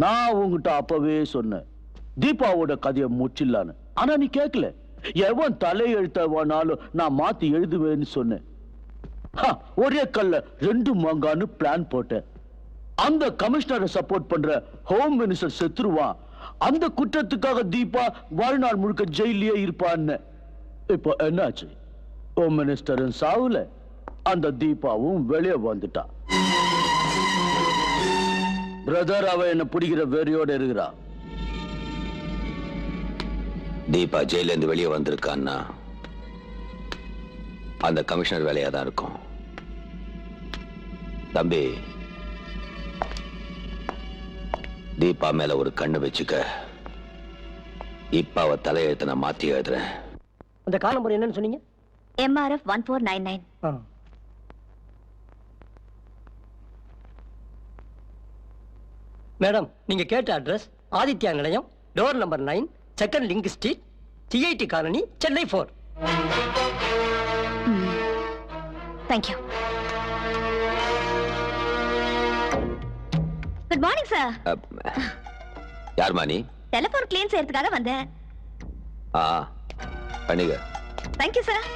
நான் உங்ககிட்ட அப்பவே சொன்னேன் தீபாவோட கதையை முச்சிடலான்னு. ஆனா நீ கேட்கல. எவன் தலையெழுத்தவனாலும் நான் மாத்தி எழுதுவேன்னு சொன்னேன். ஒரே கல்ல ரெண்டு மாங்கான்னு பிளான் போட்டேன். அந்த கமிஷனரை சப்போர்ட் பண்ற ஹோம் மினிஸ்டர் செத்துருவான். அந்த குற்றத்துக்காக தீபா வாழ்நாள் முழுக்க ஜெயிலே இருப்பான்னு. இப்போ என்னாச்சு? ஹோம் மினிஸ்டரும் சாவுல, அந்த தீபாவும் வெளியே வந்துட்டா. பிரதர், அவ என்ன பிடிக்கிற வெறியோட இருக்கிறா. தீபா ஜெயில இருந்து வெளியே வந்திருக்கான்னா அந்த கமிஷனர் வேலையா தான் இருக்கும். தம்பி, தீபா மேல ஒரு கண்ணு வச்சுக்க. இப்ப அவ தலையெழுத்த நான் மாத்தி எழுதுறேன். அந்த கால் நம்பர் என்னன்னு சொன்னீங்க? MRF 1499. மேடம், நீங்க கேட்ட அட்ரஸ் ஆதித்யா நிலையம், door number 9, second link street, CIT colony, Chennai 4. Thank you. Good morning sir. யார்மா நீ? டெலிபோன் கிளீன் செய்யறதுக்காக வந்தேன். பண்ணிக்க. Thank you sir.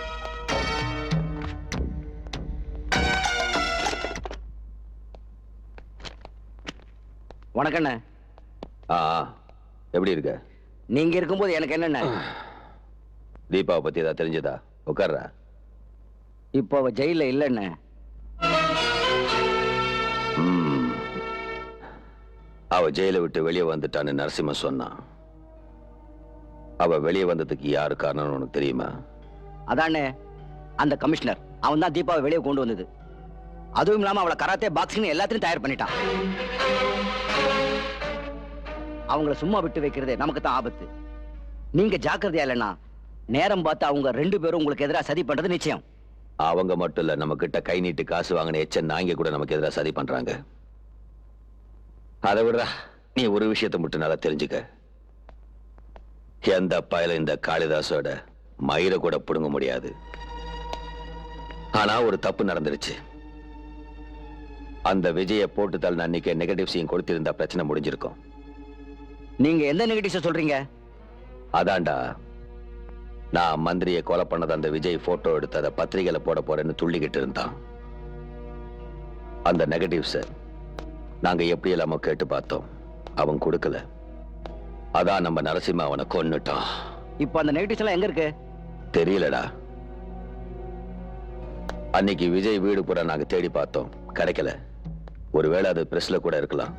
வணக்கண்ணே. எப்படி இருக்க? நீங்க இருக்கும்போது எனக்கு என்னண்ணே? தீபாவை பத்தி ஏதாவது தெரிஞ்சதா? உட்கார்றா. இப்போ அவ ஜெயில இல்லண்ணே. அவ ஜெயில விட்டு வெளியே வந்துட்டான்னு நரசிம்ம சொன்னான். அவ வெளியே வந்ததுக்கு யாரு காரணம்னு உனக்கு தெரியுமா? அதானே, அந்த கமிஷனர். அவன் தான் தீபாவை வெளியே கொண்டு வந்தது. அதுவும் இல்லாம அவளை கராத்தே, பாக்ஸிங் எல்லாத்தையும் தயார் பண்ணிட்டான். அவங்கள சும்மா விட்டு வைக்கிறதே நமக்கு தான் ஆபத்து. நீங்க ஜாக்கிரதையா இல்லைன்னா நேரம் பார்த்து அவங்க 2 பேரும் உங்களுக்கு எதிராக சதி பண்றது நிச்சயம். அவங்க மட்டும் இல்ல, நம்ம கிட்ட கை நீட்டு காசு வாங்கின எச்ச நாங்க கூட நமக்கு எதிராக சதி பண்றாங்க. அதை விடுறா, நீ ஒரு விஷயத்தை மட்டும் நல்லா தெரிஞ்சுக்க. எந்த பயல இந்த காளிதாசோட மயிரை கூட புடுங்க முடியாது. ஆனா ஒரு தப்பு நடந்துருச்சு. அந்த விஜய போட்டு தள்ள அன்னைக்கு நெகட்டிவ் சீன் கொடுத்திருந்தா பிரச்சனை முடிஞ்சிருக்கும். நீங்க எந்த நெகட்டிவ்ஸ் சொல்றீங்க? அதான்டா, நான் மந்திரியை கொலை பண்ணது அந்த விஜய் போட்டோ எடுத்து அதை பத்திரிகையில போட போறேன்னு துள்ளிக்கிட்டு இருந்தான். அந்த நெகட்டிவ்ஸ் நாங்க எப்படி இல்லாம கேட்டு பார்த்தோம், அவன் கொடுக்கல. அதான் நம்ம நரசிம்மா அவனை கொன்னுட்டான். இப்போ அந்த நெகட்டிவ்ஸ் எல்லாம் எங்க இருக்கு? தெரியலடா. அன்னைக்கு விஜய் வீடு பூரா நாங்க தேடி பார்த்தோம், கிடைக்கல. ஒருவேளை அது பிரஸ்ல கூட இருக்கலாம்.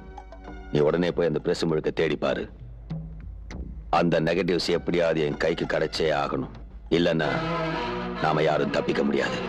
நீ உடனே போய் அந்த பிரஸ் முழுக்க தேடி பாரு. அந்த நெகட்டிவ்ஸ் எப்படியாவது என் கைக்கு கிடைச்சே ஆகணும். இல்லைன்னா நாம யாரும் தப்பிக்க முடியாது.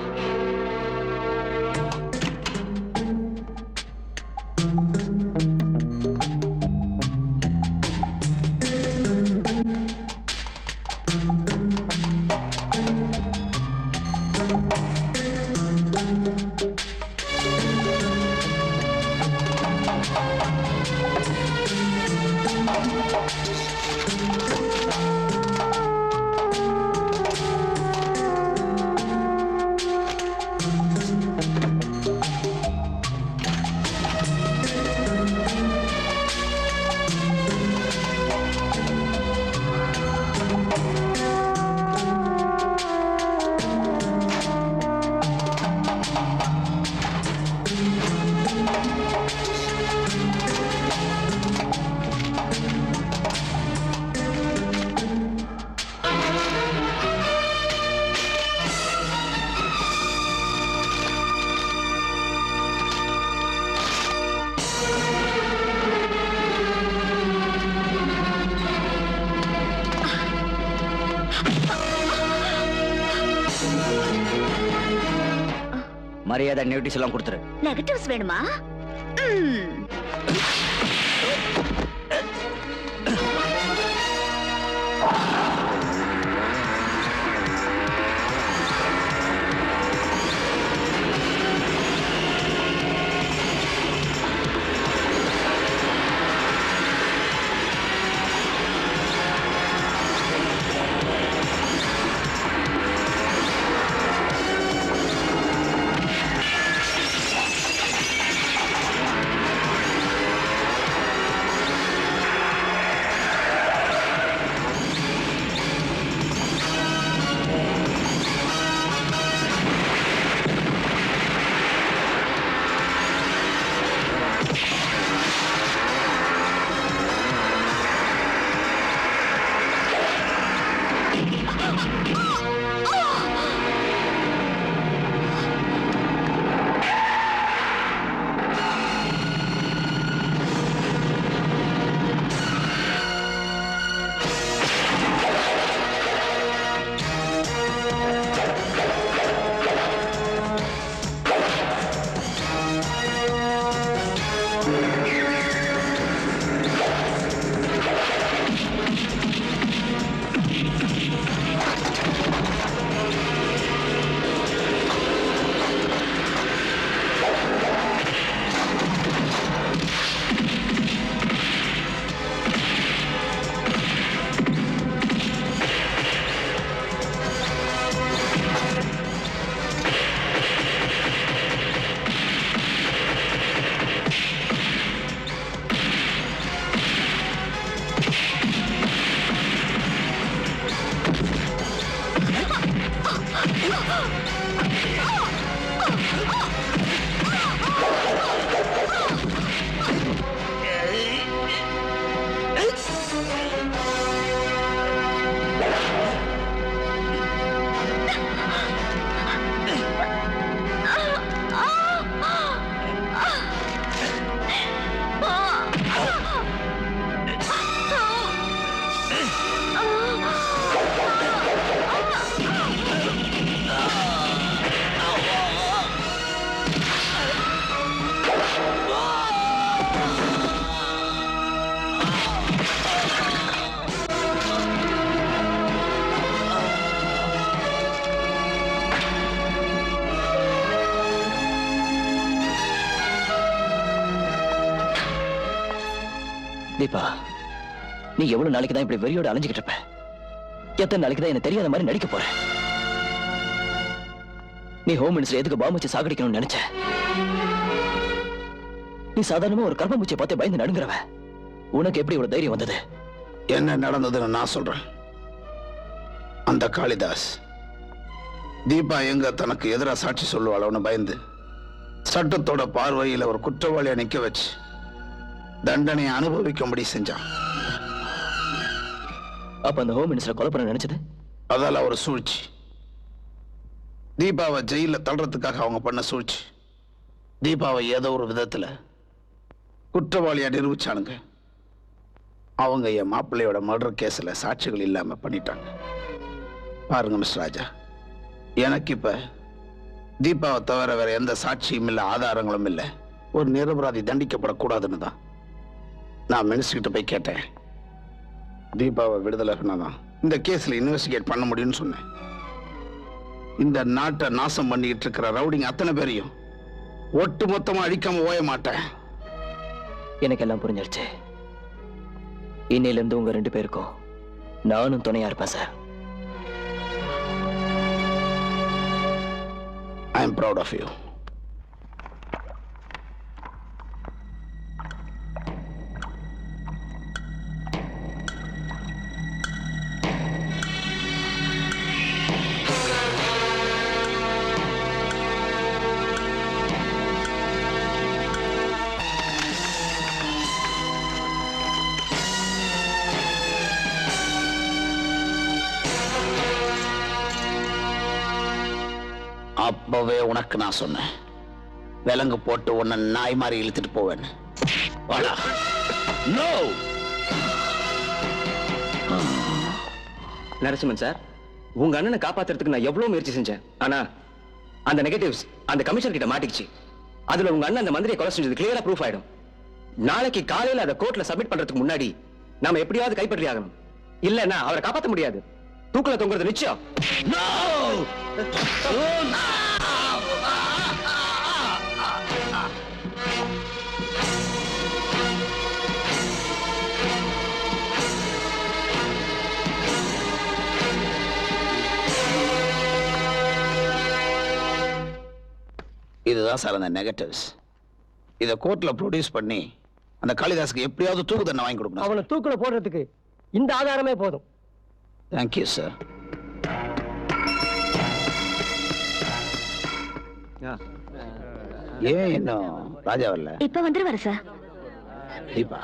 மரியாதை நெகட்டிவ்ஸ் எல்லாம் கொடுத்துரு. நெகட்டிவ்ஸ் வேணுமா? தீபா, நீ எவ்வளவு நாளைக்கு தான் இப்படி வெறியோட அலைஞ்சுக்கிட்டு இருப்ப? எத்தனை நாளைக்கு தான் என்ன தெரியாத மாதிரி நடிக்க போற? நீ ஹோம் மினிஸ்டர் எதுக்கு பாம்பு வச்சு சாகடிக்கணும்னு நினைச்ச? நீ சாதாரணமா ஒரு கர்ப்பம்பூச்சியை பார்த்து பயந்து நடுங்குறவ. உனக்கு எப்படி இவ்வளவு தைரியம் வந்தது? என்ன நடந்ததுன்னு நான் சொல்றேன். அந்த காளிதாஸ் தீபா எங்க தனக்கு எதிராக சாட்சி சொல்லுவாளோன்னு பயந்து சட்டத்தோட பார்வையில் ஒரு குற்றவாளியை நிக்க வச்சு தண்டனை அனுபவிக்கும்படி செஞ்சான். அப்ப அந்த ஹோம் மினிஸ்டர் கொலை பண்ண நினைச்சது அதால ஒரு சூழ்ச்சி. தீபாவை ஜெயில தள்ளுறதுக்காக அவங்க பண்ண சூழ்ச்சி. தீபாவை ஏதோ ஒரு விதத்துல குற்றவாளியா நிரூபிச்சானுங்க. அவங்க என் மாப்பிள்ளையோட மர்டர் கேஸ்ல சாட்சிகள் இல்லாம பண்ணிட்டாங்க. பாருங்க மிஸ்டர் ராஜா, எனக்கு இப்ப தீபாவை தவிர வேற எந்த சாட்சியும் இல்லை, ஆதாரங்களும் இல்லை. ஒரு நிரபராதி தண்டிக்கப்படக்கூடாதுன்னு தான் நான் மினிஸ்டர்கிட்ட போய் கேட்டேன். தீபாவை விடுதலை பண்ணாதான் இந்த கேஸ்ல இன்வெஸ்டிகேட் பண்ண முடியும்னு சொன்னேன். இந்த நாட்டை நாசம் பண்ணிட்டு இருக்கிற ரவுடிங்க அத்தனை பேரையும் ஒட்டு மொத்தமா அழிக்காம ஓய மாட்டேன். எனக்கு எல்லாம் புரிஞ்சிருச்சு. இன்னையில இருந்து உங்க 2 பேருக்கும் நானும் துணையா இருப்பேன் sir. I am proud of you. அப்பவே உனக்கு நான் சொன்னேன், விலங்கு போட்டு உன்னை நாய் மாதிரி இழுத்துட்டு போவேன். நரசிம்மன் சார், உங்க அண்ணனை காப்பாத்துறதுக்கு நான் எவ்வளவு முயற்சி செஞ்சேன். ஆனா அந்த நெகட்டிவ்ஸ் அந்த கமிஷனர் கிட்ட மாட்டிக்கிச்சு. அதுல உங்க அண்ணன் அந்த மந்திரியை கொலை செஞ்சது கிளியரா ப்ரூஃப் ஆயிடும். நாளைக்கு காலையில அதை கோர்ட்ல சப்மிட் பண்றதுக்கு முன்னாடி நாம எப்படியாவது கைப்பற்றி ஆகணும். இல்லன்னா அவரை காப்பாற்ற முடியாது. தூக்குல தொங்குறது நிச்சயம். இதுதான் சார் அந்த நெகட்டிவ்ஸ். இதை கோர்ட்ல ப்ரொடியூஸ் பண்ணி அந்த காளிதாஸுக்கு எப்படியாவது தூக்கு தண்டனை வாங்கி கொடுக்கணும். அவனை தூக்குல போடுறதுக்கு இந்த ஆதாரமே போதும். Thank you sir. ஏன் இன்னும் ராஜா வரல? இப்ப வந்துருவாரு சார். தீபா,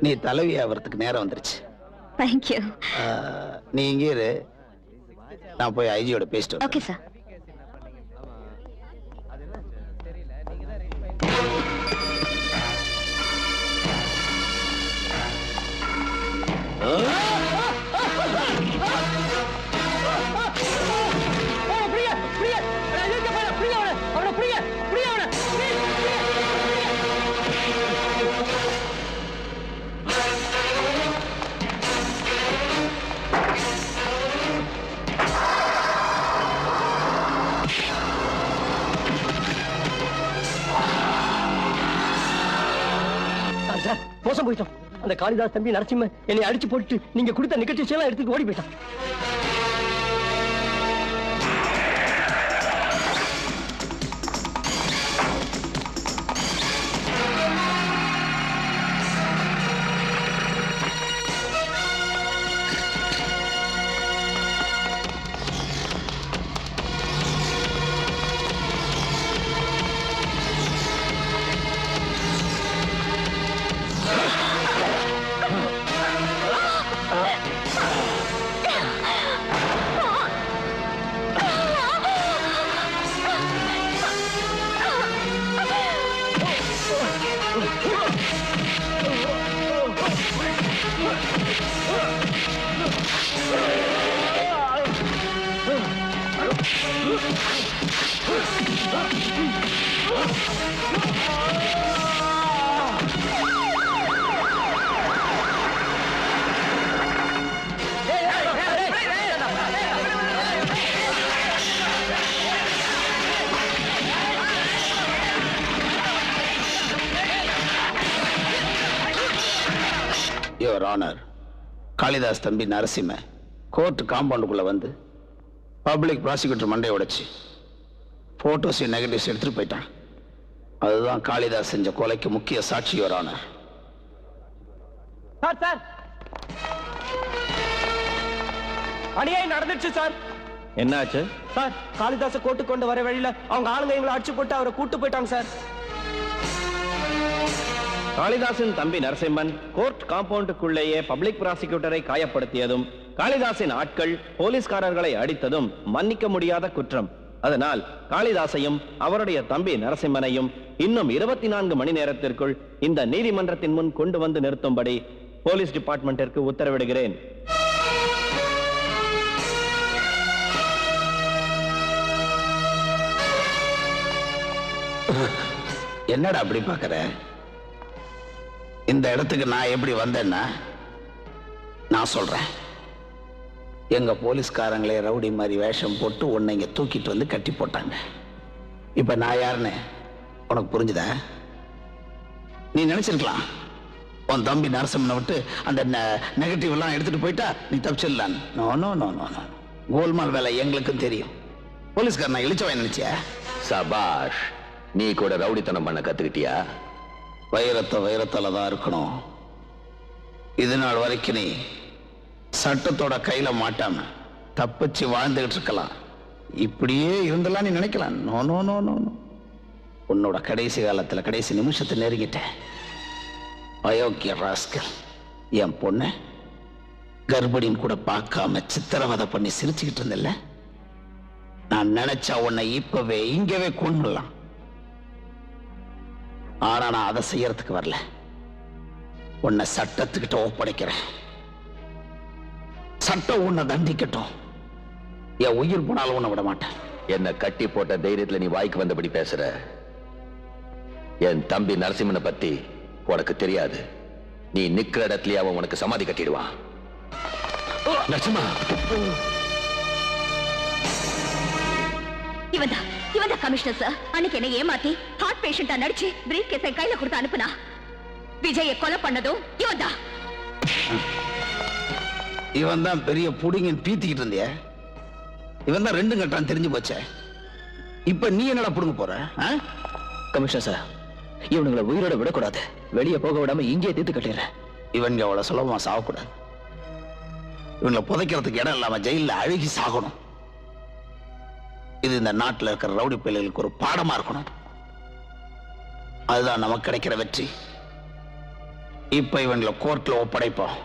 நீ தலைவி ஆகிறதுக்கு நேரம் வந்துருச்சு. தேங்க்யூ. நீ இங்கே இரு, நான் போய் ஐஜியோட பேசிட்டு. Okay sir. மோசம் போயிட்டோம். அந்த காளிதாஸ் தம்பி நரசிம்மன் என்னை அடிச்சு போட்டு நீங்க கொடுத்த நிகழ்ச்சி எல்லாம் எடுத்துட்டு ஓடி போயிட்டான். யுவர் ஆனர், காளிதாஸ் தம்பி நரசிம்ம கோர்ட் காம்பவுண்டுக்குள்ள வந்து பப்ளிக் ப்ராசிக்யூட்டர் மண்டையை உடைச்சு போட்டோஸ் நெகட்டிவ்ஸ் எடுத்துட்டு போயிட்டான். அதுதான் காளிதாஸ் செஞ்ச கொலைக்கு முக்கிய சாட்சி, யுவர் ஆனர். சார் சார், அநியாயம் நடந்துச்சு சார். என்னாச்சு சார், காளிதாச கோர்ட்டு கொண்டு வர வழியில அவங்க ஆளுங்க எங்களை அடிச்சு போட்டு அவரை கூட்டு போயிட்டாங்க சார். காளிதாசின் தம்பி நரசிம்மன் கோர்ட் காம்பவுண்டுக்குள்ளேயே பப்ளிக் ப்ராசிக்யூட்டரை காயப்படுத்தியதும் காளிதாசின் ஆட்கள் போலீஸ்காரர்களை அடித்ததும் மன்னிக்க முடியாத குற்றம். அதனால் காளிதாசையும் அவருடைய தம்பி நரசிம்மனையும் இன்னும் 24 மணி நேரத்திற்குள் இந்த நீதிமன்றத்தின் முன் கொண்டு வந்து நிறுத்தும்படி போலீஸ் டிபார்ட்மெண்டிற்கு உத்தரவிடுகிறேன். என்னடா அப்படி பாக்குற? இந்த இடத்துக்கு நான் எப்படி வந்தேன்னா நான் சொல்றேன். எங்க போலீஸ்காரங்களே ரவுடி மாதிரி வேஷம் போட்டு உன்னை இங்க தூக்கிட்டு வந்து கட்டி போட்டாங்க. இப்ப நான் யாருன்னு உனக்கு புரிஞ்சுதா? நீ நினைச்சிருக்கலாம் உன் தம்பி நரசிம்மனை விட்டு அந்த நெகட்டிவ் எல்லாம் எடுத்துட்டு போயிட்டா நீ தப்பிச்சிடலாம். No no no no no. கோல்மால் வேலை எங்களுக்கும் தெரியும். போலீஸ்காரன் நான் இழிச்சவன் நினைச்சியா? சபாஷ், நீ கூட ரவுடித்தனம் பண்ண கத்துக்கிட்டியா? வைரத்தால தான் இருக்கணும். இது நாள் வரைக்கும் நீ சட்டத்தோட கையில மாட்டாம தப்பிச்சு வாழ்ந்துகிட்டு இருக்கலாம். இப்படியே இருந்தெல்லாம் நீ நினைக்கலாம். No no no no no. உன்னோட கடைசி காலத்துல கடைசி நிமிஷத்தை நெருங்கிட்டேன். அயோக்கிய ராஸ்கல், என் பொண்ணு கர்ப்பிணின்னு கூட பார்க்காம சித்திரவதை பண்ணி சிரிச்சுக்கிட்டு இருந்தல்ல. நான் நினைச்சா உன்னை இப்பவே இங்கவே கொண்டுலாம். ஆனா நான் அதை செய்யறதுக்கு வரல. உன்னை சட்டத்துக்கிட்ட ஒப்படைக்கிறேன். சட்டம் உன்னை தண்டிக்கட்டும். என் உயிர் போனாலும் உன்னை விட மாட்டேன். என்ன கட்டி போட்ட தைரியத்துல நீ வாய்க்கு வந்தபடி பேசுற. என் தம்பி நரசிம்மனை பத்தி உனக்கு தெரியாது. நீ நிக்கிற இடத்துலயே அவன் உனக்கு சமாதி கட்டிடுவான். நரசிம்மா, இவன் கமிஷனர் சார் அன்னைக்கு என்ன ஏமாத்தி ஹார்ட் பேஷண்டா நடிச்சு பிரீஃப் கேஸை கையில கொடுத்து அனுப்புனா. விஜயை கொலை பண்ணதும் இவன்தான். இவன் தான் பெரிய புடிங்கன்னு பீத்திக்கிட்டு இருந்திய. இவன் தான் 2 கட்டான் தெரிஞ்சு போச்சே. இப்ப நீ என்னடா புடுங்க போற? கமிஷனர் சார், இவனுங்களை உயிரோட விடக்கூடாது. வெளியே போக விடாம இங்கேயே தீர்த்து கட்டிடுறேன். இவங்க அவ்வளவு சுலபமா சாகக்கூடாது. இவங்களை புதைக்கிறதுக்கு இடம் இல்லாம ஜெயில அழுகி சாகணும். இது இந்த நாட்டில் இருக்கிற ரவுடி பிள்ளைகளுக்கு ஒரு பாடமா இருக்கணும். அதுதான் நமக்கு கிடைக்கிற வெற்றி. இப்ப இவங்களை கோர்ட்ல ஒப்படைப்போம்.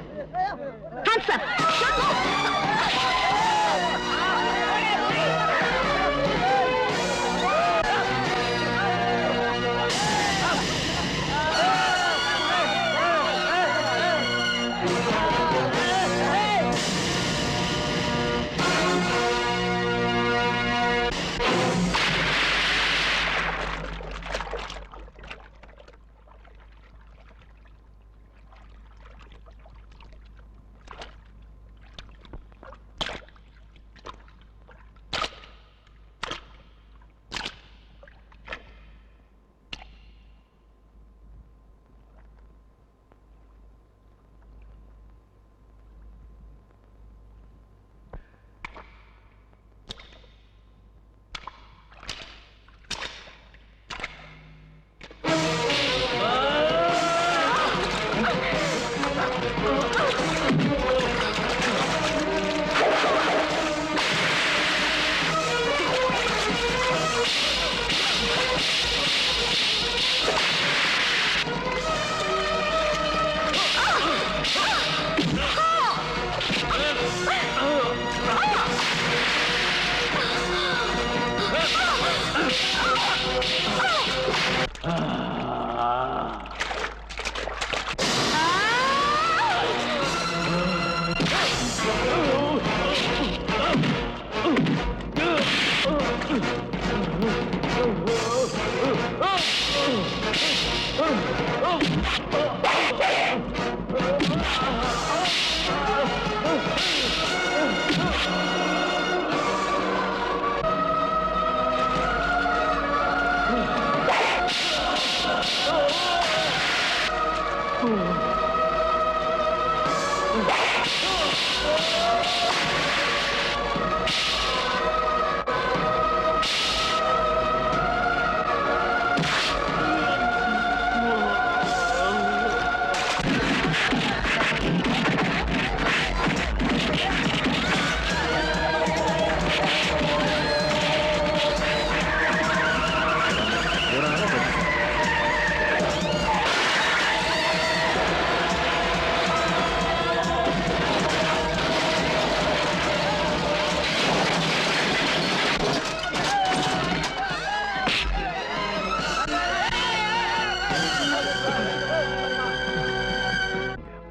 Hands up.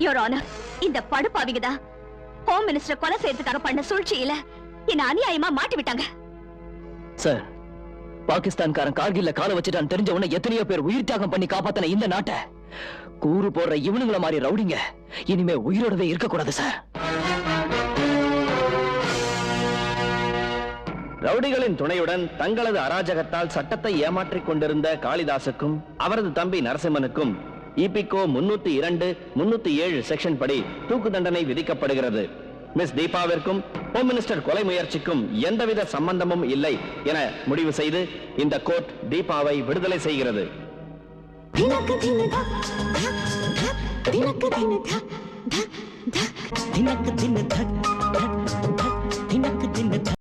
Your Honor, இந்த படுபாவிங்க தான் ஹோம் மினிஸ்டர் கொலை செய்யறதுக்காக பண்ண சூழ்ச்சியில என்ன அநியாயமா மாட்டி விட்டாங்க. சார், பாகிஸ்தான்காரன் கார்கில்ல கால வச்சுட்டான்னு தெரிஞ்ச உடனே எத்தனையோ பேர் உயிர் தியாகம் பண்ணி காப்பாத்தின இந்த நாட்டை கூறு போடுற இவனுங்கள மாதிரி ரவுடிங்க இனிமே உயிரோடவே இருக்கக்கூடாது சார். ரவுடிகளின் துணையுடன் தங்களது அராஜகத்தால் சட்டத்தை ஏமாற்றிக் கொண்டிருந்த காளிதாசுக்கும் அவரது தம்பி நரசிம்மனுக்கும் இபிகோ 302, 307 செக்ஷன் படி தூக்கு தண்டனை விதிக்கப்படுகிறது. மிஸ் தீபாவிற்கும் ஹோம் மினிஸ்டர் கொலை முயற்சிக்கும் எந்தவித சம்பந்தமும் இல்லை என முடிவு செய்து இந்த கோர்ட் தீபாவை விடுதலை செய்கிறது. தினக்கு தின தக் தக் தினக்கு தின தக் தக் தக் தினக்கு தின தக் தக் தக் தினக்கு தின